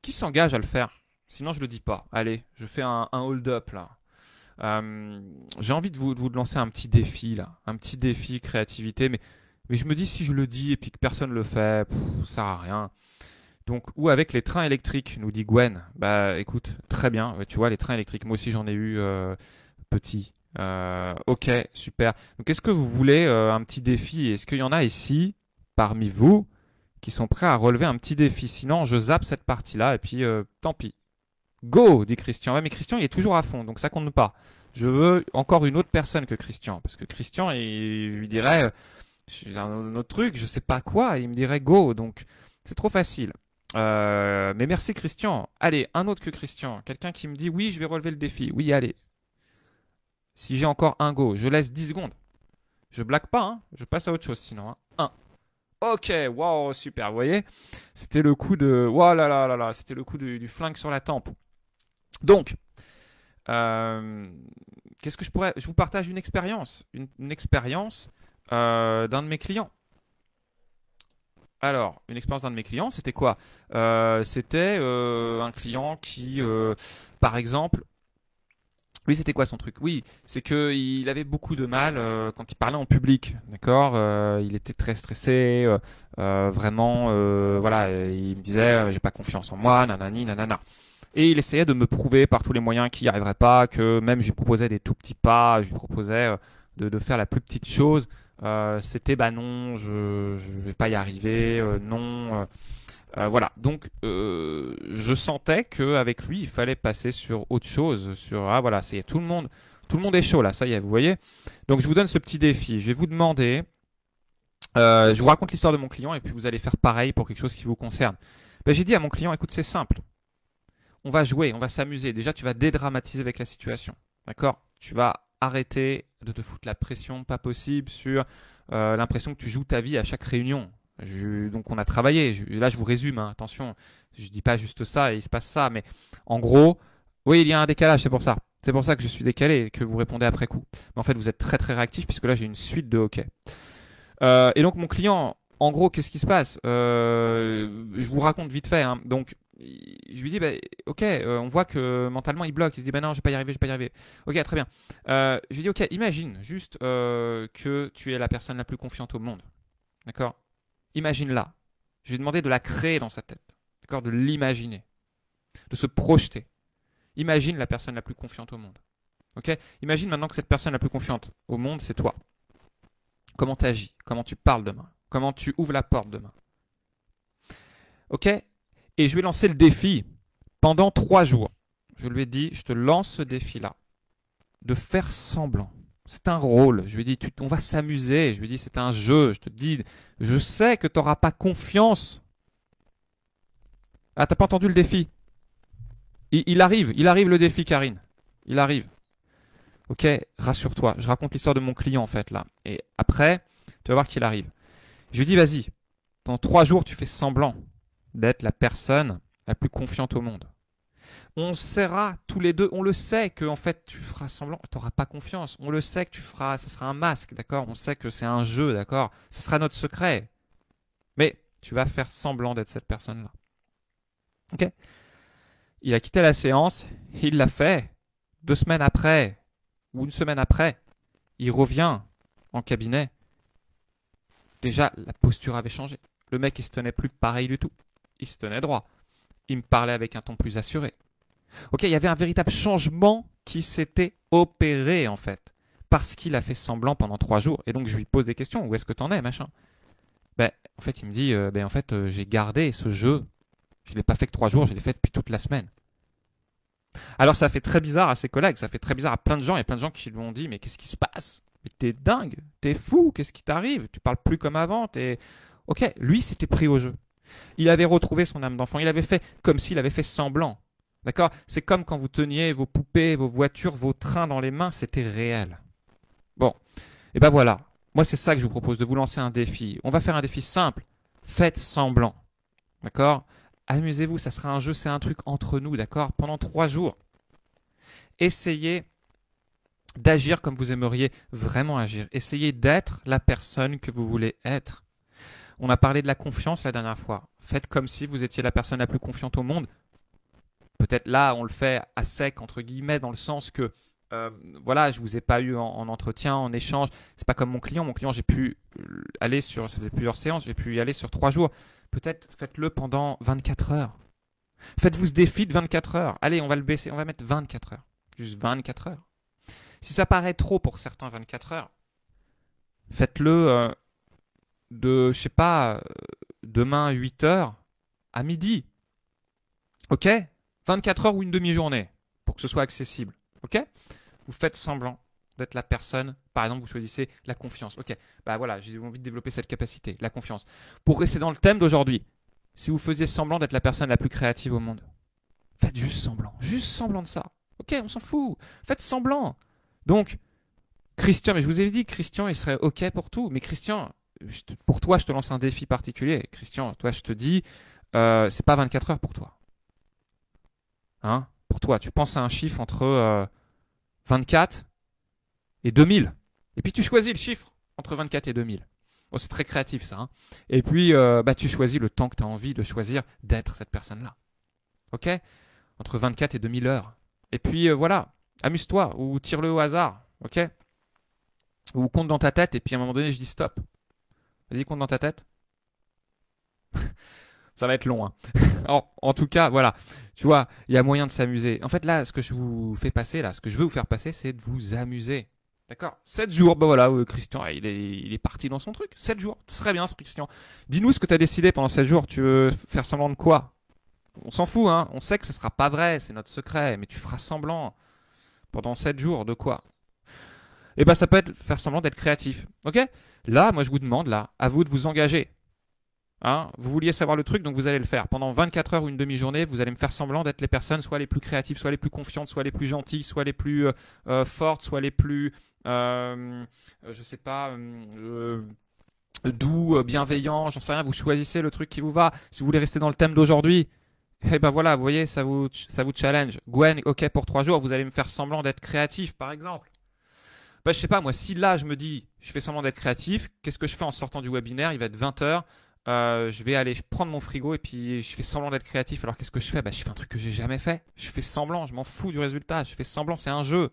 Qui s'engage à le faire? Sinon, je ne le dis pas. Allez, je fais un hold-up là. J'ai envie de vous lancer un petit défi là. Un petit défi créativité. Mais je me dis, si je le dis et puis que personne ne le fait, ça sert à rien. Donc, ou avec les trains électriques, nous dit Gwen. Bah écoute, très bien. Tu vois, les trains électriques, moi aussi j'en ai eu petit. Ok, super. Donc, est-ce que vous voulez un petit défi? Est-ce qu'il y en a ici, parmi vous, qui sont prêts à relever un petit défi? Sinon, je zappe cette partie-là et puis tant pis. Go, dit Christian. Ouais, mais Christian, il est toujours à fond, donc ça compte pas. Je veux encore une autre personne que Christian. Parce que Christian, je lui dirais un autre truc, je sais pas quoi, et il me dirait go. Donc, c'est trop facile. Mais merci Christian. Allez, un autre que Christian. Quelqu'un qui me dit oui, je vais relever le défi. Oui, allez. Si j'ai encore un go, je laisse 10 secondes. Je blague pas, hein. Je passe à autre chose sinon. Hein. 1. Ok, wow, super. Vous voyez, c'était le coup de. Wow là là là là, c'était le coup du flingue sur la tempe. Donc, qu'est-ce que je pourrais. Je vous partage une expérience. Une expérience d'un de mes clients. Alors, une expérience d'un de mes clients, c'était quoi? C'était un client qui, par exemple, Oui, c'était quoi son truc? Oui, c'est que il avait beaucoup de mal quand il parlait en public, d'accord? Il était très stressé, vraiment, voilà, il me disait, j'ai pas confiance en moi, nanani, nanana. Et il essayait de me prouver par tous les moyens qu'il n'y arriverait pas, que même je lui proposais des tout petits pas, je lui proposais de faire la plus petite chose. C'était bah non, je vais pas y arriver, non. Voilà, donc je sentais qu'avec lui, il fallait passer sur autre chose, sur ah voilà, c'est tout le monde est chaud là, ça y est, vous voyez. Donc je vous donne ce petit défi. Je vais vous demander, je vous raconte l'histoire de mon client et puis vous allez faire pareil pour quelque chose qui vous concerne. Ben, j'ai dit à mon client, écoute, c'est simple, on va jouer, on va s'amuser. Déjà, tu vas dédramatiser avec la situation, d'accord? Tu vas arrêter de te foutre la pression, pas possible, sur l'impression que tu joues ta vie à chaque réunion. Donc on a travaillé. Là, je vous résume. Hein, attention, je dis pas juste ça et il se passe ça, mais en gros, oui, il y a un décalage. C'est pour ça. C'est pour ça que je suis décalé et que vous répondez après coup. Mais en fait, vous êtes très très réactif puisque là, j'ai une suite de hockey. Et donc mon client, en gros, qu'est-ce qui se passe? Je vous raconte vite fait. Hein. Donc je lui dis, bah, ok, on voit que mentalement il bloque. Il se dit, bah non, je vais pas y arriver, je vais pas y arriver. Ok, très bien. Je lui dis, ok, imagine juste que tu es la personne la plus confiante au monde. D'accord? Imagine-la. Je lui ai demandé de la créer dans sa tête. D'accord? De l'imaginer. De se projeter. Imagine la personne la plus confiante au monde. Ok? Imagine maintenant que cette personne la plus confiante au monde, c'est toi. Comment tu agis? Comment tu parles demain? Comment tu ouvres la porte demain? Ok? Et je lui ai lancé le défi pendant 3 jours. Je lui ai dit, je te lance ce défi-là, de faire semblant. C'est un rôle. Je lui ai dit, on va s'amuser. Je lui ai dit, c'est un jeu. Je te dis, je sais que tu n'auras pas confiance. Ah, t'as pas entendu le défi? Il arrive le défi, Karine. Il arrive. Ok, rassure-toi. Je raconte l'histoire de mon client, en fait, là. Et après, tu vas voir qu'il arrive. Je lui dis, vas-y, dans 3 jours, tu fais semblant d'être la personne la plus confiante au monde. On sera tous les deux, on le sait que en fait tu feras semblant, tu n'auras pas confiance. On le sait que tu feras, ça sera un masque, d'accord? On sait que c'est un jeu, d'accord? Ce sera notre secret. Mais tu vas faire semblant d'être cette personne-là. Ok? Il a quitté la séance, il l'a fait. 2 semaines après, ou une semaine après, il revient en cabinet. Déjà, la posture avait changé. Le mec, il se tenait plus pareil du tout. Il se tenait droit. Il me parlait avec un ton plus assuré. Ok, il y avait un véritable changement qui s'était opéré en fait, parce qu'il a fait semblant pendant 3 jours. Et donc je lui pose des questions. Où est-ce que t'en es, machin? Ben, en fait, il me dit, ben en fait, j'ai gardé ce jeu. Je l'ai pas fait que 3 jours, je l'ai fait depuis toute la semaine. Alors ça fait très bizarre à ses collègues, ça fait très bizarre à plein de gens. Il y a plein de gens qui lui ont dit, mais qu'est-ce qui se passe? Mais t'es dingue, t'es fou, qu'est-ce qui t'arrive? Tu parles plus comme avant. Ok, lui s'était pris au jeu. Il avait retrouvé son âme d'enfant. Il avait fait comme s'il avait fait semblant. D'accord? C'est comme quand vous teniez vos poupées, vos voitures, vos trains dans les mains, c'était réel. Bon, et ben voilà. Moi, c'est ça que je vous propose, de vous lancer un défi. On va faire un défi simple. Faites semblant. D'accord? Amusez-vous, ça sera un jeu, c'est un truc entre nous, d'accord? Pendant 3 jours. Essayez d'agir comme vous aimeriez vraiment agir. Essayez d'être la personne que vous voulez être. On a parlé de la confiance la dernière fois. Faites comme si vous étiez la personne la plus confiante au monde. Peut-être là, on le fait à sec, entre guillemets, dans le sens que, voilà, je vous ai pas eu en entretien, en échange. C'est pas comme mon client. Mon client, j'ai pu aller sur, ça faisait plusieurs séances, j'ai pu y aller sur 3 jours. Peut-être faites-le pendant 24 heures. Faites-vous ce défi de 24 heures. Allez, on va le baisser, on va mettre 24 heures. Juste 24 heures. Si ça paraît trop pour certains 24 heures, faites-le de, je sais pas, demain 8 heures à midi. Ok? 24 heures ou une demi-journée pour que ce soit accessible. Ok? Vous faites semblant d'être la personne. Par exemple, vous choisissez la confiance. Ok, bah voilà, j'ai envie de développer cette capacité, la confiance. Pour rester dans le thème d'aujourd'hui, si vous faisiez semblant d'être la personne la plus créative au monde, faites juste semblant de ça. Ok, on s'en fout. Faites semblant. Donc, Christian, mais je vous ai dit, Christian, il serait ok pour tout. Mais Christian, pour toi, je te lance un défi particulier. Christian, toi, je te dis, c'est pas 24 heures pour toi. Hein? Pour toi, tu penses à un chiffre entre 24 et 2000. Et puis tu choisis le chiffre entre 24 et 2000. Oh, c'est très créatif ça. Hein? Et puis bah, tu choisis le temps que tu as envie de choisir d'être cette personne-là. Ok? Entre 24 et 2000 heures. Et puis voilà. Amuse-toi ou tire-le au hasard, ok? Ou compte dans ta tête et puis à un moment donné, je dis stop. Vas-y, compte dans ta tête. Ça va être long, hein. En tout cas, voilà. Tu vois, il y a moyen de s'amuser. En fait, là, ce que je vous fais passer, là, ce que je veux vous faire passer, c'est de vous amuser. D'accord? 7 jours, bah voilà, Christian, il est parti dans son truc. 7 jours, très bien, ce Christian. Dis-nous ce que tu as décidé pendant 7 jours. Tu veux faire semblant de quoi? On s'en fout, hein. On sait que ce sera pas vrai, c'est notre secret, mais tu feras semblant pendant 7 jours de quoi? Eh ben, ça peut être faire semblant d'être créatif. Ok? Là, moi, je vous demande, là, à vous de vous engager. Hein, vous vouliez savoir le truc, donc vous allez le faire. Pendant 24 heures ou une demi-journée, vous allez me faire semblant d'être les personnes soit les plus créatives, soit les plus confiantes, soit les plus gentilles, soit les plus fortes, soit les plus, je sais pas, doux, bienveillants, j'en sais rien. Vous choisissez le truc qui vous va. Si vous voulez rester dans le thème d'aujourd'hui, eh ben voilà, vous voyez, ça vous challenge. Gwen, ok pour 3 jours, vous allez me faire semblant d'être créatif, par exemple. Bah, je sais pas, moi, si là, je me dis, je fais semblant d'être créatif, qu'est-ce que je fais en sortant du webinaire? Il va être 20 heures. Je vais aller prendre mon frigo et puis je fais semblant d'être créatif. Alors qu'est-ce que je fais? Bah, je fais un truc que j'ai jamais fait. Je fais semblant, je m'en fous du résultat. Je fais semblant, c'est un jeu.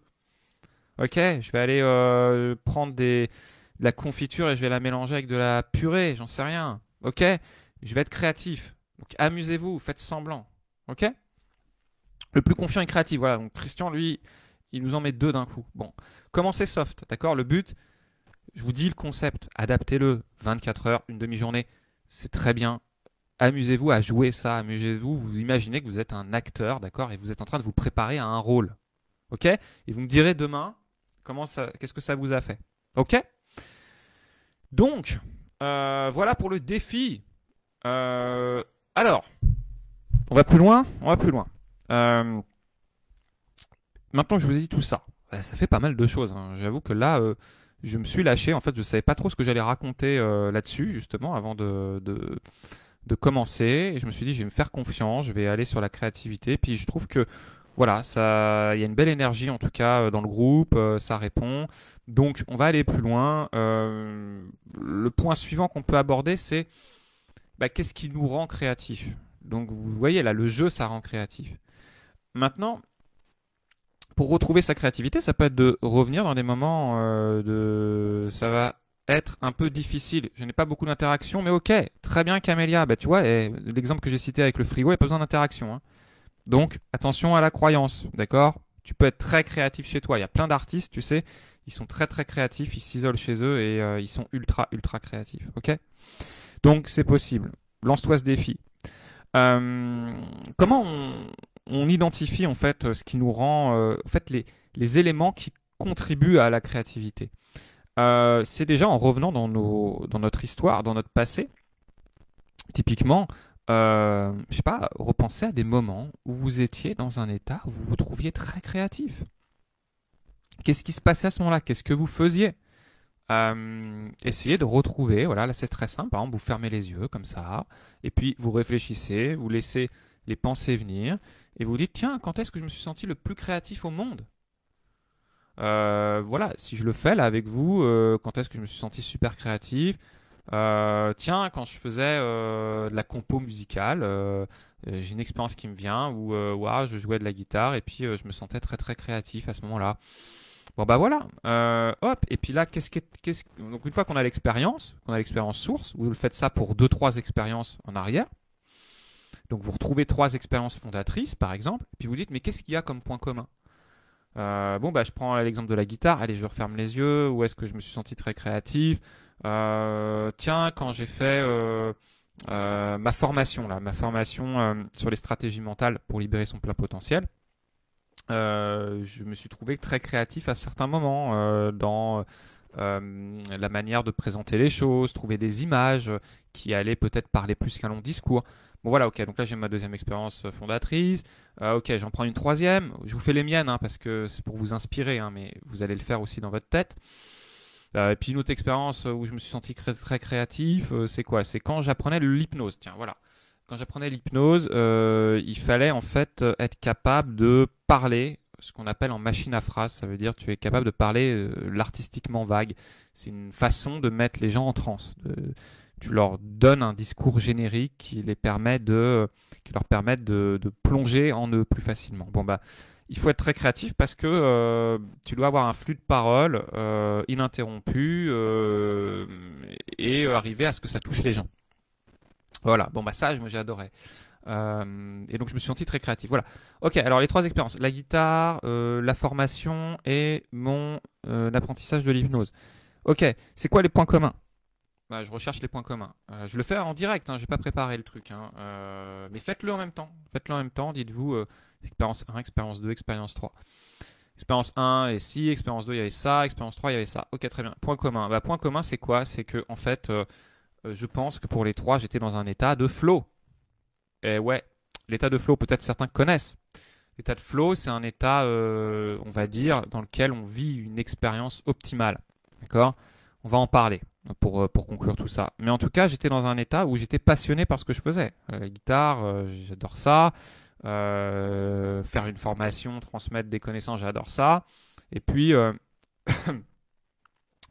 Ok, je vais aller prendre de la confiture et je vais la mélanger avec de la purée. J'en sais rien. Ok, je vais être créatif. Donc amusez-vous, faites semblant. Ok, le plus confiant et créatif. Voilà. Donc Christian, lui, il nous en met deux d'un coup. Bon, commencez soft. D'accord. Le but, je vous dis le concept. Adaptez-le. 24 heures, une demi-journée. C'est très bien. Amusez-vous à jouer ça, amusez-vous, vous imaginez que vous êtes un acteur, d'accord, et vous êtes en train de vous préparer à un rôle, ok? Et vous me direz demain, qu'est-ce que ça vous a fait, ok? Donc, voilà pour le défi. Alors, on va plus loin, on va plus loin. Maintenant que je vous ai dit tout ça, ça fait pas mal de choses, hein. J'avoue que là, je me suis lâché. En fait, je savais pas trop ce que j'allais raconter là-dessus, justement, avant de commencer. Et je me suis dit, je vais me faire confiance, je vais aller sur la créativité. Puis je trouve que voilà, ça, il y a une belle énergie en tout cas dans le groupe, ça répond. Donc on va aller plus loin. Le point suivant qu'on peut aborder, c'est bah, qu'est-ce qui nous rend créatifs. Donc vous voyez là, le jeu, ça rend créatif. Maintenant, pour retrouver sa créativité, ça peut être de revenir dans des moments ça va être un peu difficile. Je n'ai pas beaucoup d'interaction, mais ok, très bien Camélia. Bah, tu vois, l'exemple que j'ai cité avec le frigo, il n'y a pas besoin d'interaction, hein. Donc, attention à la croyance, d'accord? Tu peux être très créatif chez toi. Il y a plein d'artistes, tu sais, ils sont très très créatifs, ils s'isolent chez eux et ils sont ultra ultra créatifs, ok? Donc, c'est possible. Lance-toi ce défi. Euh, comment on identifie en fait ce qui nous rend, en fait les éléments qui contribuent à la créativité? C'est déjà en revenant dans notre histoire, dans notre passé. Typiquement, je sais pas, repensez à des moments où vous étiez dans un état où vous vous trouviez très créatif. Qu'est-ce qui se passait à ce moment-là? Qu'est-ce que vous faisiez? Essayez de retrouver, voilà, là c'est très simple, par exemple, vous fermez les yeux comme ça, et puis vous réfléchissez, vous laissez les pensées venir, et vous dites, tiens, quand est-ce que je me suis senti le plus créatif au monde? Voilà, si je le fais là avec vous, quand est-ce que je me suis senti super créatif? Tiens, quand je faisais de la compo musicale, j'ai une expérience qui me vient où ouah, je jouais de la guitare et puis je me sentais très très créatif à ce moment-là. Bon bah voilà, hop, et puis là, donc une fois qu'on a l'expérience source, vous faites ça pour deux trois expériences en arrière, donc vous retrouvez trois expériences fondatrices par exemple, et puis vous dites mais qu'est-ce qu'il y a comme point commun? Bon bah je prends l'exemple de la guitare, allez je referme les yeux, où est-ce que je me suis senti très créatif? Tiens, quand j'ai fait ma formation là, ma formation sur les stratégies mentales pour libérer son plein potentiel, je me suis trouvé très créatif à certains moments dans la manière de présenter les choses, trouver des images qui allaient peut-être parler plus qu'un long discours. Bon voilà, ok, donc là j'ai ma deuxième expérience fondatrice. Ok, j'en prends une troisième. Je vous fais les miennes hein, parce que c'est pour vous inspirer, hein, mais vous allez le faire aussi dans votre tête. Et puis une autre expérience où je me suis senti très, très créatif, c'est quoi? C'est quand j'apprenais l'hypnose. Tiens, voilà. Quand j'apprenais l'hypnose, il fallait en fait être capable de parler, ce qu'on appelle en machine à phrase. Ça veut dire tu es capable de parler l'artistiquement vague. C'est une façon de mettre les gens en transe. Tu leur donnes un discours générique qui leur permet de plonger en eux plus facilement. Bon bah, il faut être très créatif parce que tu dois avoir un flux de parole ininterrompu et arriver à ce que ça touche les gens. Voilà, bon bah ça, moi j'ai adoré. Et donc je me suis senti très créatif. Voilà. Ok, alors les trois expériences, la guitare, la formation et mon apprentissage de l'hypnose. Ok, c'est quoi les points communs? Bah, je recherche les points communs. Je le fais en direct, hein, je n'ai pas préparé le truc, hein, mais faites-le en même temps. Faites-le en même temps, dites-vous expérience 1, expérience 2, expérience 3. Expérience 1 et si, expérience 2 il y avait ça, expérience 3 il y avait ça. Ok, très bien. Point commun. Bah, point commun c'est quoi? C'est que en fait, je pense que pour les trois j'étais dans un état de flow. Et ouais, l'état de flow, peut-être certains connaissent. L'état de flow, c'est un état, on va dire, dans lequel on vit une expérience optimale. D'accord? On va en parler pour conclure tout ça. Mais en tout cas, j'étais dans un état où j'étais passionné par ce que je faisais. La guitare, j'adore ça. Faire une formation, transmettre des connaissances, j'adore ça. Et puis,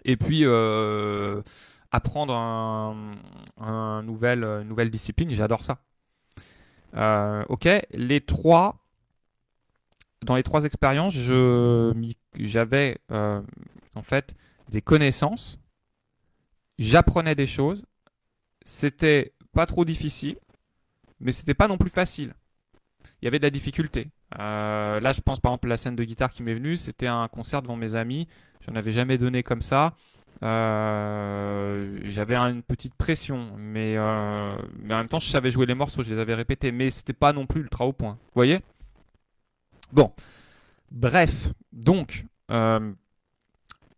et puis apprendre une nouvelle discipline, j'adore ça. Ok, dans les trois expériences, j'avais en fait des connaissances, j'apprenais des choses, c'était pas trop difficile, mais c'était pas non plus facile. Il y avait de la difficulté. Là, je pense par exemple la scène de guitare qui m'est venue, c'était un concert devant mes amis, j'en avais jamais donné comme ça. J'avais une petite pression, mais en même temps, je savais jouer les morceaux, je les avais répétés, mais c'était pas non plus ultra au point. Vous voyez? Bon, bref, donc,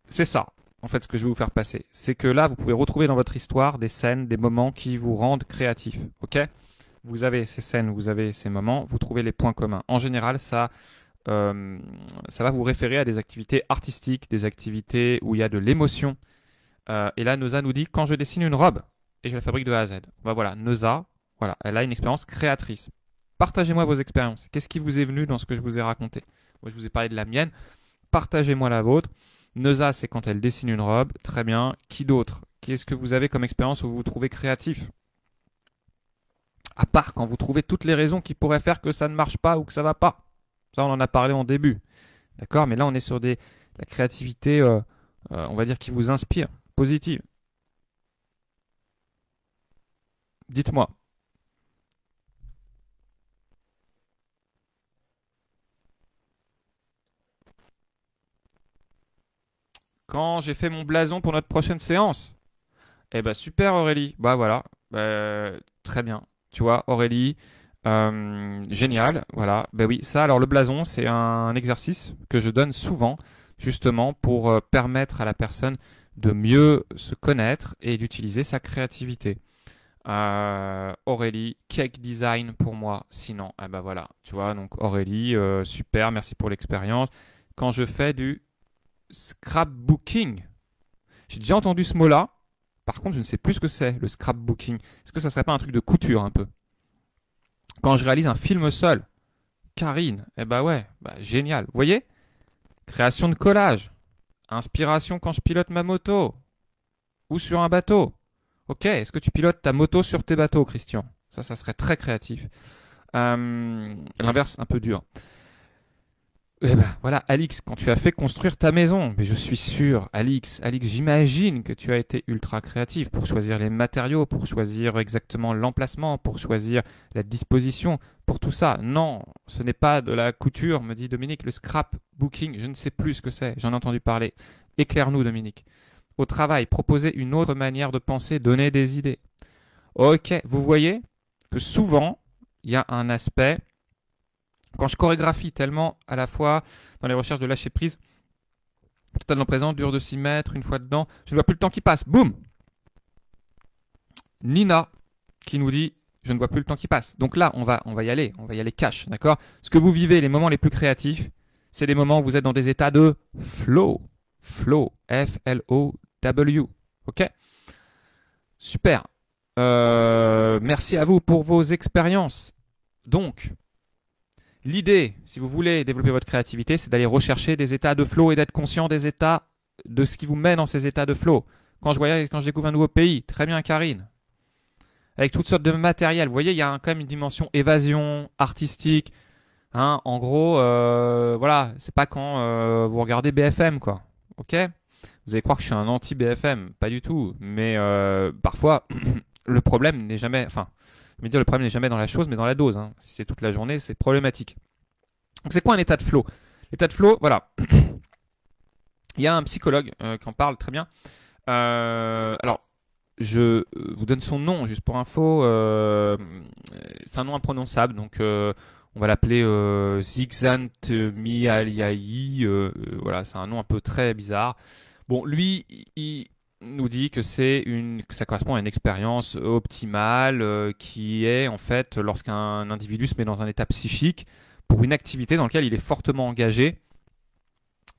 c'est ça, en fait, ce que je vais vous faire passer. C'est que là, vous pouvez retrouver dans votre histoire des scènes, des moments qui vous rendent créatif. Ok? Vous avez ces scènes, vous avez ces moments, vous trouvez les points communs. En général, ça va vous référer à des activités artistiques, des activités où il y a de l'émotion. Et là, Noza nous dit quand je dessine une robe et je la fabrique de A à Z. Bah voilà, Noza, voilà, elle a une expérience créatrice. Partagez-moi vos expériences. Qu'est-ce qui vous est venu dans ce que je vous ai raconté? Moi, je vous ai parlé de la mienne. Partagez-moi la vôtre. Noza, c'est quand elle dessine une robe. Très bien. Qui d'autre? Qu'est-ce que vous avez comme expérience où vous vous trouvez créatif? À part quand vous trouvez toutes les raisons qui pourraient faire que ça ne marche pas ou que ça ne va pas. Ça, on en a parlé en début. D'accord? Mais là, on est sur la créativité, on va dire, qui vous inspire, positive. Dites-moi. Quand j'ai fait mon blason pour notre prochaine séance. Eh ben super Aurélie. Bah voilà. Très bien. Tu vois, Aurélie, génial. Voilà. Ben oui, ça, alors le blason, c'est un exercice que je donne souvent, justement, pour permettre à la personne de mieux se connaître et d'utiliser sa créativité. Aurélie, cake design pour moi, sinon, ah bah voilà, tu vois, donc Aurélie, super, merci pour l'expérience. Quand je fais du scrapbooking, j'ai déjà entendu ce mot-là, par contre, je ne sais plus ce que c'est, le scrapbooking. Est-ce que ça serait pas un truc de couture un peu? Quand je réalise un film seul, Karine, eh bah ouais, bah génial. Vous voyez? Création de collage, inspiration quand je pilote ma moto ou sur un bateau. Ok, est-ce que tu pilotes ta moto sur tes bateaux, Christian? Ça serait très créatif. L'inverse, un peu dur. Eh ben, voilà, Alix, quand tu as fait construire ta maison, mais je suis sûr, Alix, j'imagine que tu as été ultra créatif pour choisir les matériaux, pour choisir exactement l'emplacement, pour choisir la disposition, pour tout ça. Non, ce n'est pas de la couture, me dit Dominique, le scrapbooking, je ne sais plus ce que c'est, j'en ai entendu parler. Éclaire-nous, Dominique. Au travail, proposer une autre manière de penser, donner des idées. Ok, vous voyez que souvent, il y a un aspect quand je chorégraphie tellement à la fois dans les recherches de lâcher prise, totalement présent, dur de s'y mettre, une fois dedans, je ne vois plus le temps qui passe. Boum! Nina qui nous dit je ne vois plus le temps qui passe. Donc là, on va y aller cash, d'accord? Ce que vous vivez, les moments les plus créatifs, c'est des moments où vous êtes dans des états de flow. Flow, F-L-O-W. Ok? Super. Merci à vous pour vos expériences. Donc, l'idée, si vous voulez développer votre créativité, c'est d'aller rechercher des états de flow et d'être conscient des états, de ce qui vous met dans ces états de flow. Quand je voyage, quand je découvre un nouveau pays, très bien Karine, avec toutes sortes de matériel, vous voyez, il y a quand même une dimension évasion, artistique, Hein, en gros, voilà, c'est pas quand vous regardez BFM, quoi. Ok? Vous allez croire que je suis un anti-BFM, pas du tout. Mais parfois, le problème n'est jamais, enfin, je veux dire, le problème n'est jamais dans la chose, mais dans la dose. Hein. Si c'est toute la journée, c'est problématique. Donc, c'est quoi un état de flow? L'état de flow, voilà. Il y a un psychologue qui en parle très bien. Alors, je vous donne son nom juste pour info. C'est un nom imprononçable, donc on va l'appeler Csikszentmihalyi. Voilà, c'est un nom un peu très bizarre. Bon, lui, il nous dit que que ça correspond à une expérience optimale qui est en fait lorsqu'un individu se met dans un état psychique pour une activité dans laquelle il est fortement engagé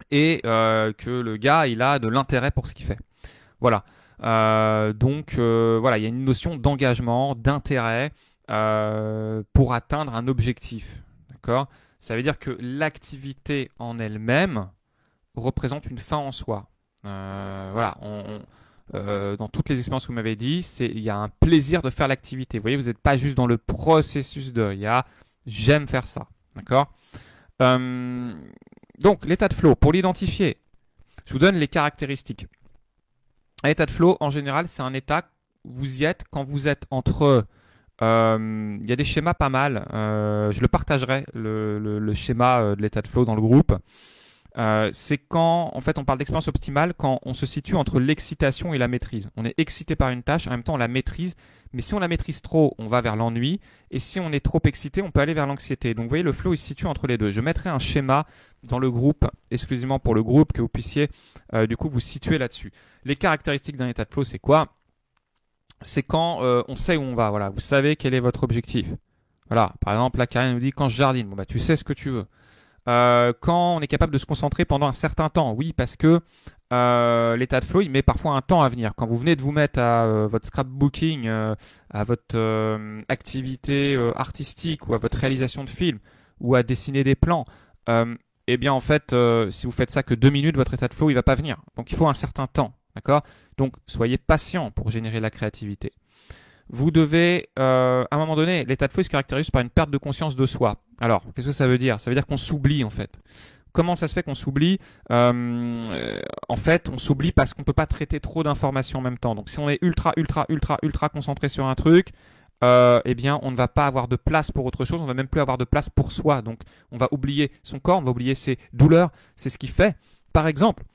et que le gars il a de l'intérêt pour ce qu'il fait. Voilà. Voilà, il y a une notion d'engagement, d'intérêt pour atteindre un objectif. D'accord? Ça veut dire que l'activité en elle-même représente une fin en soi. Voilà, dans toutes les expériences que vous m'avez dit, il y a un plaisir de faire l'activité. Vous voyez, vous n'êtes pas juste dans le processus il y a j'aime faire ça. D'accord? Euh, donc, l'état de flow, pour l'identifier, je vous donne les caractéristiques. Un état de flow, en général, c'est un état, vous y êtes quand vous êtes entre... Il y a des schémas pas mal. Je le partagerai, le schéma de l'état de flow dans le groupe. C'est quand, en fait, on parle d'expérience optimale quand on se situe entre l'excitation et la maîtrise. On est excité par une tâche, en même temps on la maîtrise, mais si on la maîtrise trop, on va vers l'ennui, et si on est trop excité, on peut aller vers l'anxiété. Donc vous voyez, le flow il se situe entre les deux. Je mettrai un schéma dans le groupe, exclusivement pour le groupe, que vous puissiez du coup vous situer là-dessus. Les caractéristiques d'un état de flow, c'est quoi? C'est quand on sait où on va. Voilà, vous savez quel est votre objectif. Voilà, par exemple, là, Karine nous dit quand je jardine. Bon, bah, tu sais ce que tu veux. Quand on est capable de se concentrer pendant un certain temps, oui, parce que l'état de flow, il met parfois un temps à venir. Quand vous venez de vous mettre à votre scrapbooking, à votre activité artistique ou à votre réalisation de film ou à dessiner des plans, eh bien en fait, si vous faites ça que 2 minutes, votre état de flow, il va pas venir. Donc il faut un certain temps, d'accord? Donc soyez patient pour générer la créativité. Vous devez, à un moment donné, l'état de flow se caractérise par une perte de conscience de soi. Alors, qu'est-ce que ça veut dire? Ça veut dire qu'on s'oublie en fait. Comment ça se fait qu'on s'oublie? En fait, on s'oublie parce qu'on ne peut pas traiter trop d'informations en même temps. Donc, si on est ultra concentré sur un truc, eh bien, on ne va pas avoir de place pour autre chose. On ne va même plus avoir de place pour soi. Donc, on va oublier son corps, on va oublier ses douleurs. C'est ce qui fait, par exemple,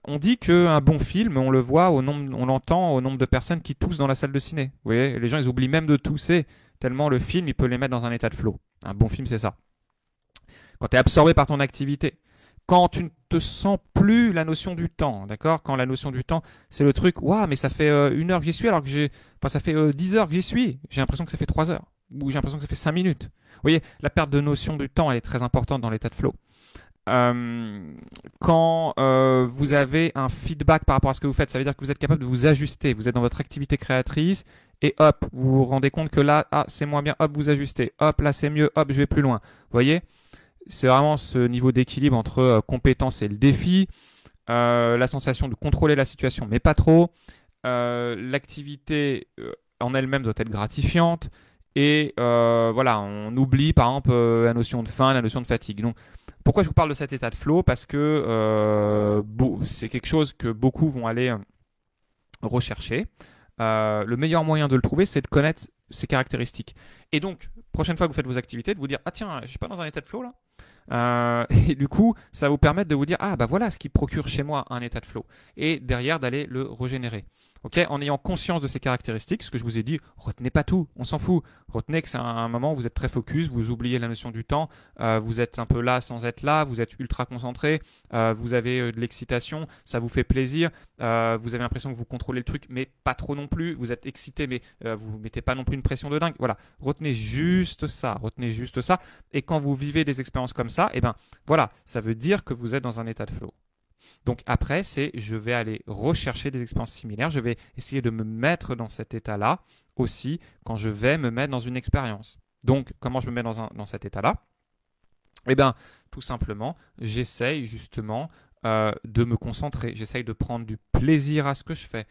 on dit qu'un bon film, on le voit on l'entend au nombre de personnes qui toussent dans la salle de ciné. Vous voyez, les gens, ils oublient même de tousser tellement le film, il peut les mettre dans un état de flow. Un bon film, c'est ça. Quand tu es absorbé par ton activité, quand tu ne te sens plus la notion du temps, d'accord? Quand la notion du temps, c'est le truc, waouh, mais ça fait 1 heure que j'y suis, alors que ça fait 10 heures que j'y suis. J'ai l'impression que ça fait 3 heures, ou j'ai l'impression que ça fait 5 minutes. Vous voyez, la perte de notion du temps, elle est très importante dans l'état de flow. Quand vous avez un feedback par rapport à ce que vous faites, ça veut dire que vous êtes capable de vous ajuster. Vous êtes dans votre activité créatrice et hop, vous vous rendez compte que là, c'est moins bien, hop, vous ajustez. Hop, là, c'est mieux, hop, je vais plus loin. Vous voyez? C'est vraiment ce niveau d'équilibre entre compétence et le défi, la sensation de contrôler la situation, mais pas trop. L'activité en elle-même doit être gratifiante. Et voilà, on oublie par exemple la notion de faim, la notion de fatigue. Donc, pourquoi je vous parle de cet état de flow? Parce que c'est quelque chose que beaucoup vont aller rechercher. Le meilleur moyen de le trouver, c'est de connaître ses caractéristiques. Et donc, prochaine fois que vous faites vos activités, de vous dire, ah tiens, je suis pas dans un état de flow là. Et du coup, ça va vous permettre de vous dire, ah bah voilà ce qui procure chez moi un état de flow. Et derrière, d'aller le régénérer. Okay, en ayant conscience de ces caractéristiques, ce que je vous ai dit, retenez pas tout, on s'en fout. Retenez que c'est un moment où vous êtes très focus, vous oubliez la notion du temps, vous êtes un peu là sans être là, vous êtes ultra concentré, vous avez de l'excitation, ça vous fait plaisir, vous avez l'impression que vous contrôlez le truc, mais pas trop non plus, vous êtes excité, mais vous ne mettez pas non plus une pression de dingue. Voilà, retenez juste ça, retenez juste ça. Et quand vous vivez des expériences comme ça, eh ben voilà, ça veut dire que vous êtes dans un état de flow. Donc après, je vais aller rechercher des expériences similaires, je vais essayer de me mettre dans cet état-là aussi quand je vais me mettre dans une expérience. Donc, comment je me mets dans cet état-là? Eh bien, tout simplement, j'essaye justement de me concentrer, j'essaye de prendre du plaisir à ce que je fais,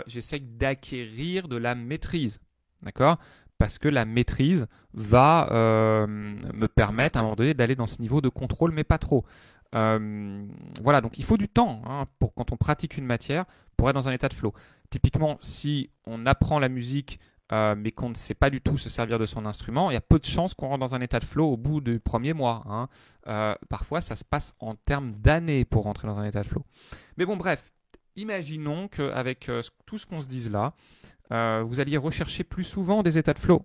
j'essaye d'acquérir de la maîtrise. D'accord? parce que la maîtrise va me permettre à un moment donné d'aller dans ce niveau de contrôle, mais pas trop. Voilà, donc il faut du temps hein, pour quand on pratique une matière pour être dans un état de flow. Typiquement, si on apprend la musique mais qu'on ne sait pas du tout se servir de son instrument, il y a peu de chances qu'on rentre dans un état de flow au bout du premier mois. Hein. Parfois, ça se passe en termes d'années pour rentrer dans un état de flow. Mais bon, bref, imaginons qu'avec tout ce qu'on se dise là, vous alliez rechercher plus souvent des états de flow.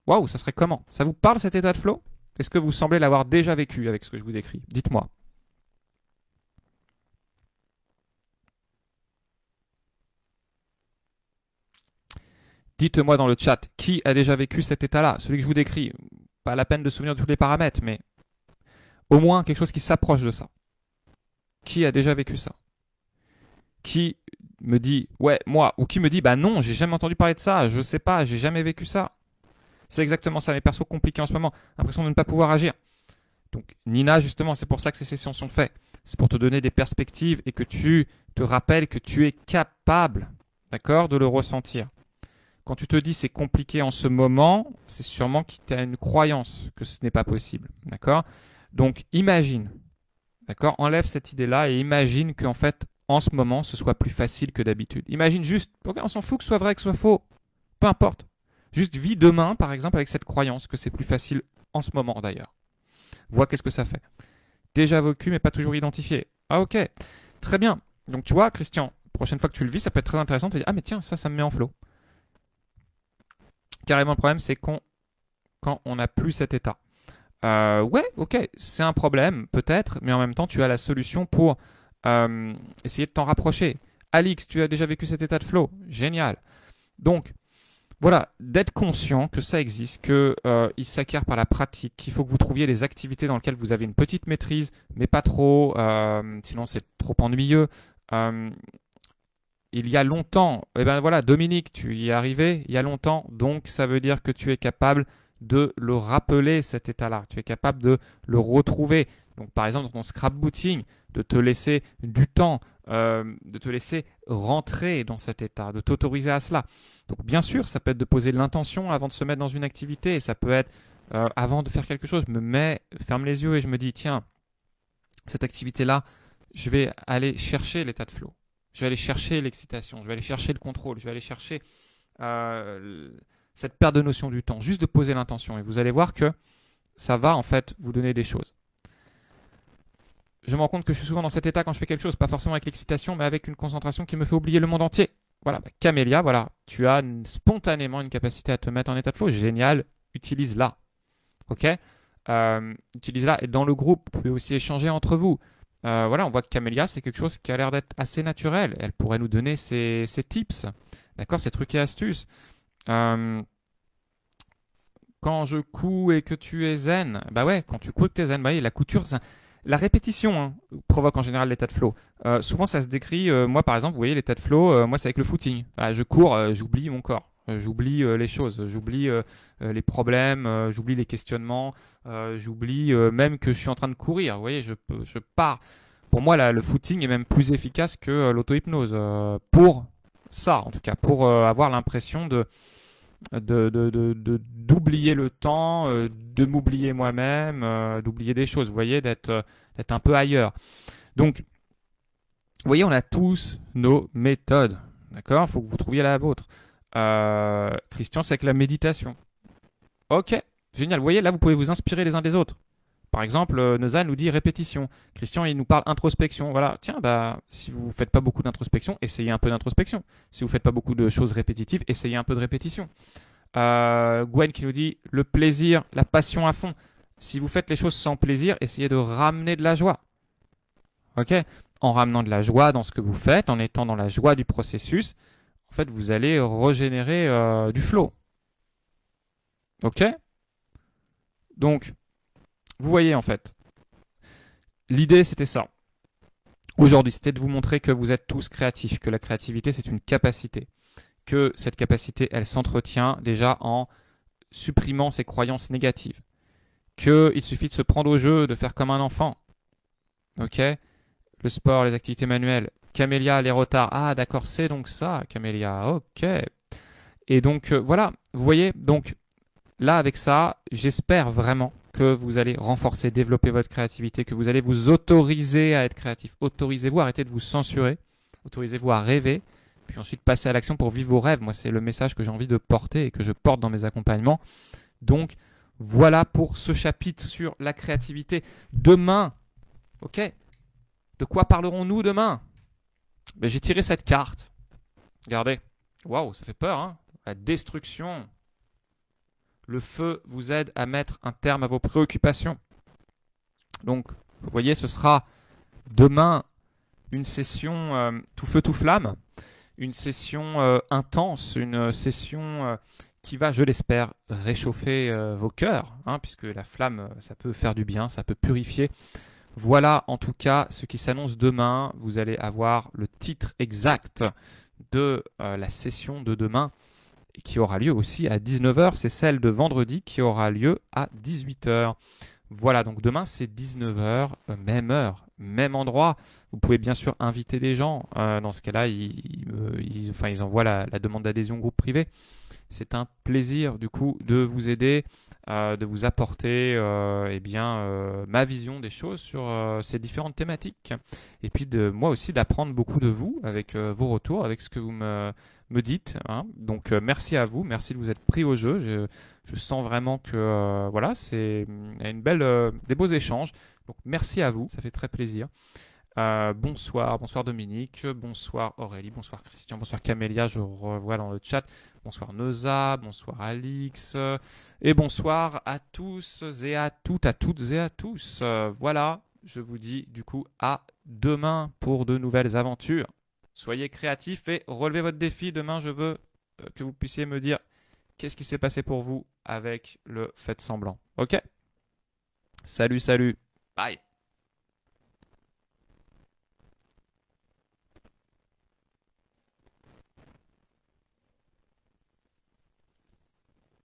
Waouh, ça serait comment? Ça vous parle cet état de flow? Est-ce que vous semblez l'avoir déjà vécu avec ce que je vous décris? Dites-moi. Dites-moi dans le chat, qui a déjà vécu cet état-là? Celui que je vous décris. Pas la peine de se souvenir de tous les paramètres, mais au moins quelque chose qui s'approche de ça. Qui a déjà vécu ça? Qui me dit, ouais, moi, ou qui me dit, bah non, j'ai jamais entendu parler de ça, je sais pas, j'ai jamais vécu ça. C'est exactement ça, mes persos compliqués en ce moment, l'impression de ne pas pouvoir agir. Donc Nina, justement, c'est pour ça que ces sessions sont faites. C'est pour te donner des perspectives et que tu te rappelles que tu es capable, d'accord, de le ressentir. Quand tu te dis c'est compliqué en ce moment, c'est sûrement que tu as une croyance que ce n'est pas possible, d'accord? Donc imagine, d'accord? Enlève cette idée-là et imagine qu'en fait, en ce moment, ce soit plus facile que d'habitude. Imagine juste, okay, on s'en fout que ce soit vrai, que ce soit faux, peu importe. Juste vis demain, par exemple, avec cette croyance que c'est plus facile en ce moment d'ailleurs. Vois qu'est-ce que ça fait. Déjà vécu, mais pas toujours identifié. Ah ok, très bien. Donc tu vois, Christian, prochaine fois que tu le vis, ça peut être très intéressant de te dire, ah mais tiens, ça me met en flow. Carrément, le problème, c'est quand on n'a plus cet état. Ouais, ok, c'est un problème, peut-être, mais en même temps, tu as la solution pour essayer de t'en rapprocher. Alix, tu as déjà vécu cet état de flow. Génial. Donc, voilà, d'être conscient que ça existe, qu'il s'acquiert par la pratique, qu'il faut que vous trouviez des activités dans lesquelles vous avez une petite maîtrise, mais pas trop, sinon c'est trop ennuyeux. Il y a longtemps, eh ben voilà, Dominique, tu y es arrivé il y a longtemps, donc ça veut dire que tu es capable de le rappeler, cet état-là. Tu es capable de le retrouver. Donc par exemple, dans ton scrapbooking, de te laisser du temps, de te laisser rentrer dans cet état, de t'autoriser à cela. Donc bien sûr, ça peut être de poser l'intention avant de se mettre dans une activité, et ça peut être avant de faire quelque chose, je me mets, ferme les yeux et je me dis, tiens, cette activité-là, je vais aller chercher l'état de flow. Je vais aller chercher l'excitation, je vais aller chercher le contrôle, je vais aller chercher cette perte de notion du temps. Juste de poser l'intention et vous allez voir que ça va en fait vous donner des choses. Je me rends compte que je suis souvent dans cet état quand je fais quelque chose, pas forcément avec l'excitation, mais avec une concentration qui me fait oublier le monde entier. Voilà, Camélia, voilà, tu as spontanément une capacité à te mettre en état de flow. Génial, utilise-la. Ok, utilise-la. Et dans le groupe, vous pouvez aussi échanger entre vous. Voilà, on voit que Camélia, c'est quelque chose qui a l'air d'être assez naturel. Elle pourrait nous donner ses tips, d'accord, ses trucs et astuces. Quand je couds et que tu es zen, bah ouais, quand tu couds et que tu es zen, bah oui, la couture, la répétition hein, provoque en général l'état de flow. Souvent, ça se décrit, moi par exemple, vous voyez, l'état de flow, moi c'est avec le footing. Voilà, je cours, j'oublie mon corps. J'oublie les choses, j'oublie les problèmes, j'oublie les questionnements, j'oublie même que je suis en train de courir. Vous voyez, je pars. Pour moi, là, le footing est même plus efficace que l'auto-hypnose. Pour ça, en tout cas, pour avoir l'impression d'oublier le temps, de m'oublier moi-même, d'oublier des choses. Vous voyez, d'être un peu ailleurs. Donc, vous voyez, on a tous nos méthodes. D'accord? Il faut que vous trouviez la vôtre. Christian, c'est avec la méditation. Ok, génial. Vous voyez, là, vous pouvez vous inspirer les uns des autres. Par exemple, Nozan nous dit répétition. Christian, il nous parle introspection. Voilà, tiens, bah, si vous ne faites pas beaucoup d'introspection, essayez un peu d'introspection. Si vous ne faites pas beaucoup de choses répétitives, essayez un peu de répétition. Gwen qui nous dit le plaisir, la passion à fond. Si vous faites les choses sans plaisir, essayez de ramener de la joie. Ok, en ramenant de la joie dans ce que vous faites, en étant dans la joie du processus, en fait, vous allez régénérer du flow. Ok? Donc, vous voyez en fait, l'idée c'était ça. Aujourd'hui, c'était de vous montrer que vous êtes tous créatifs, que la créativité c'est une capacité, que cette capacité elle s'entretient déjà en supprimant ses croyances négatives, qu'il suffit de se prendre au jeu, de faire comme un enfant. Ok? Le sport, les activités manuelles, Camélia, les retards. Ah d'accord, c'est donc ça, Camélia. Ok. Et donc voilà, vous voyez, donc là, avec ça, j'espère vraiment que vous allez renforcer, développer votre créativité, que vous allez vous autoriser à être créatif. Autorisez-vous, arrêtez de vous censurer. Autorisez-vous à rêver, puis ensuite passer à l'action pour vivre vos rêves. Moi, c'est le message que j'ai envie de porter et que je porte dans mes accompagnements. Donc, voilà pour ce chapitre sur la créativité. Demain, ok, de quoi parlerons-nous demain? Ben, j'ai tiré cette carte. Regardez. Waouh, ça fait peur, hein? La destruction. Le feu vous aide à mettre un terme à vos préoccupations. Donc, vous voyez, ce sera demain une session tout feu, tout flamme, une session intense, une session qui va, je l'espère, réchauffer vos cœurs, hein, puisque la flamme, ça peut faire du bien, ça peut purifier. Voilà en tout cas ce qui s'annonce demain. Vous allez avoir le titre exact de la session de demain qui aura lieu aussi à 19h. C'est celle de vendredi qui aura lieu à 18h. Voilà, donc demain c'est 19h, même heure, même endroit. Vous pouvez bien sûr inviter des gens. Dans ce cas-là, ils envoient la demande d'adhésion au groupe privé. C'est un plaisir du coup de vous aider, de vous apporter ma vision des choses sur ces différentes thématiques. Et puis de moi aussi d'apprendre beaucoup de vous avec vos retours, avec ce que vous me dites. Hein. Donc merci à vous, merci de vous être pris au jeu. Je sens vraiment que voilà, c'est des beaux échanges. Donc merci à vous, ça fait très plaisir. Bonsoir Dominique, bonsoir Aurélie, bonsoir Christian, bonsoir Camélia, je revois dans le chat. Bonsoir Noza, bonsoir Alix, et bonsoir à tous et à toutes et à tous. Voilà, je vous dis du coup à demain pour de nouvelles aventures. Soyez créatifs et relevez votre défi. Demain, je veux que vous puissiez me dire qu'est-ce qui s'est passé pour vous avec le fait semblant. Ok? Salut, bye.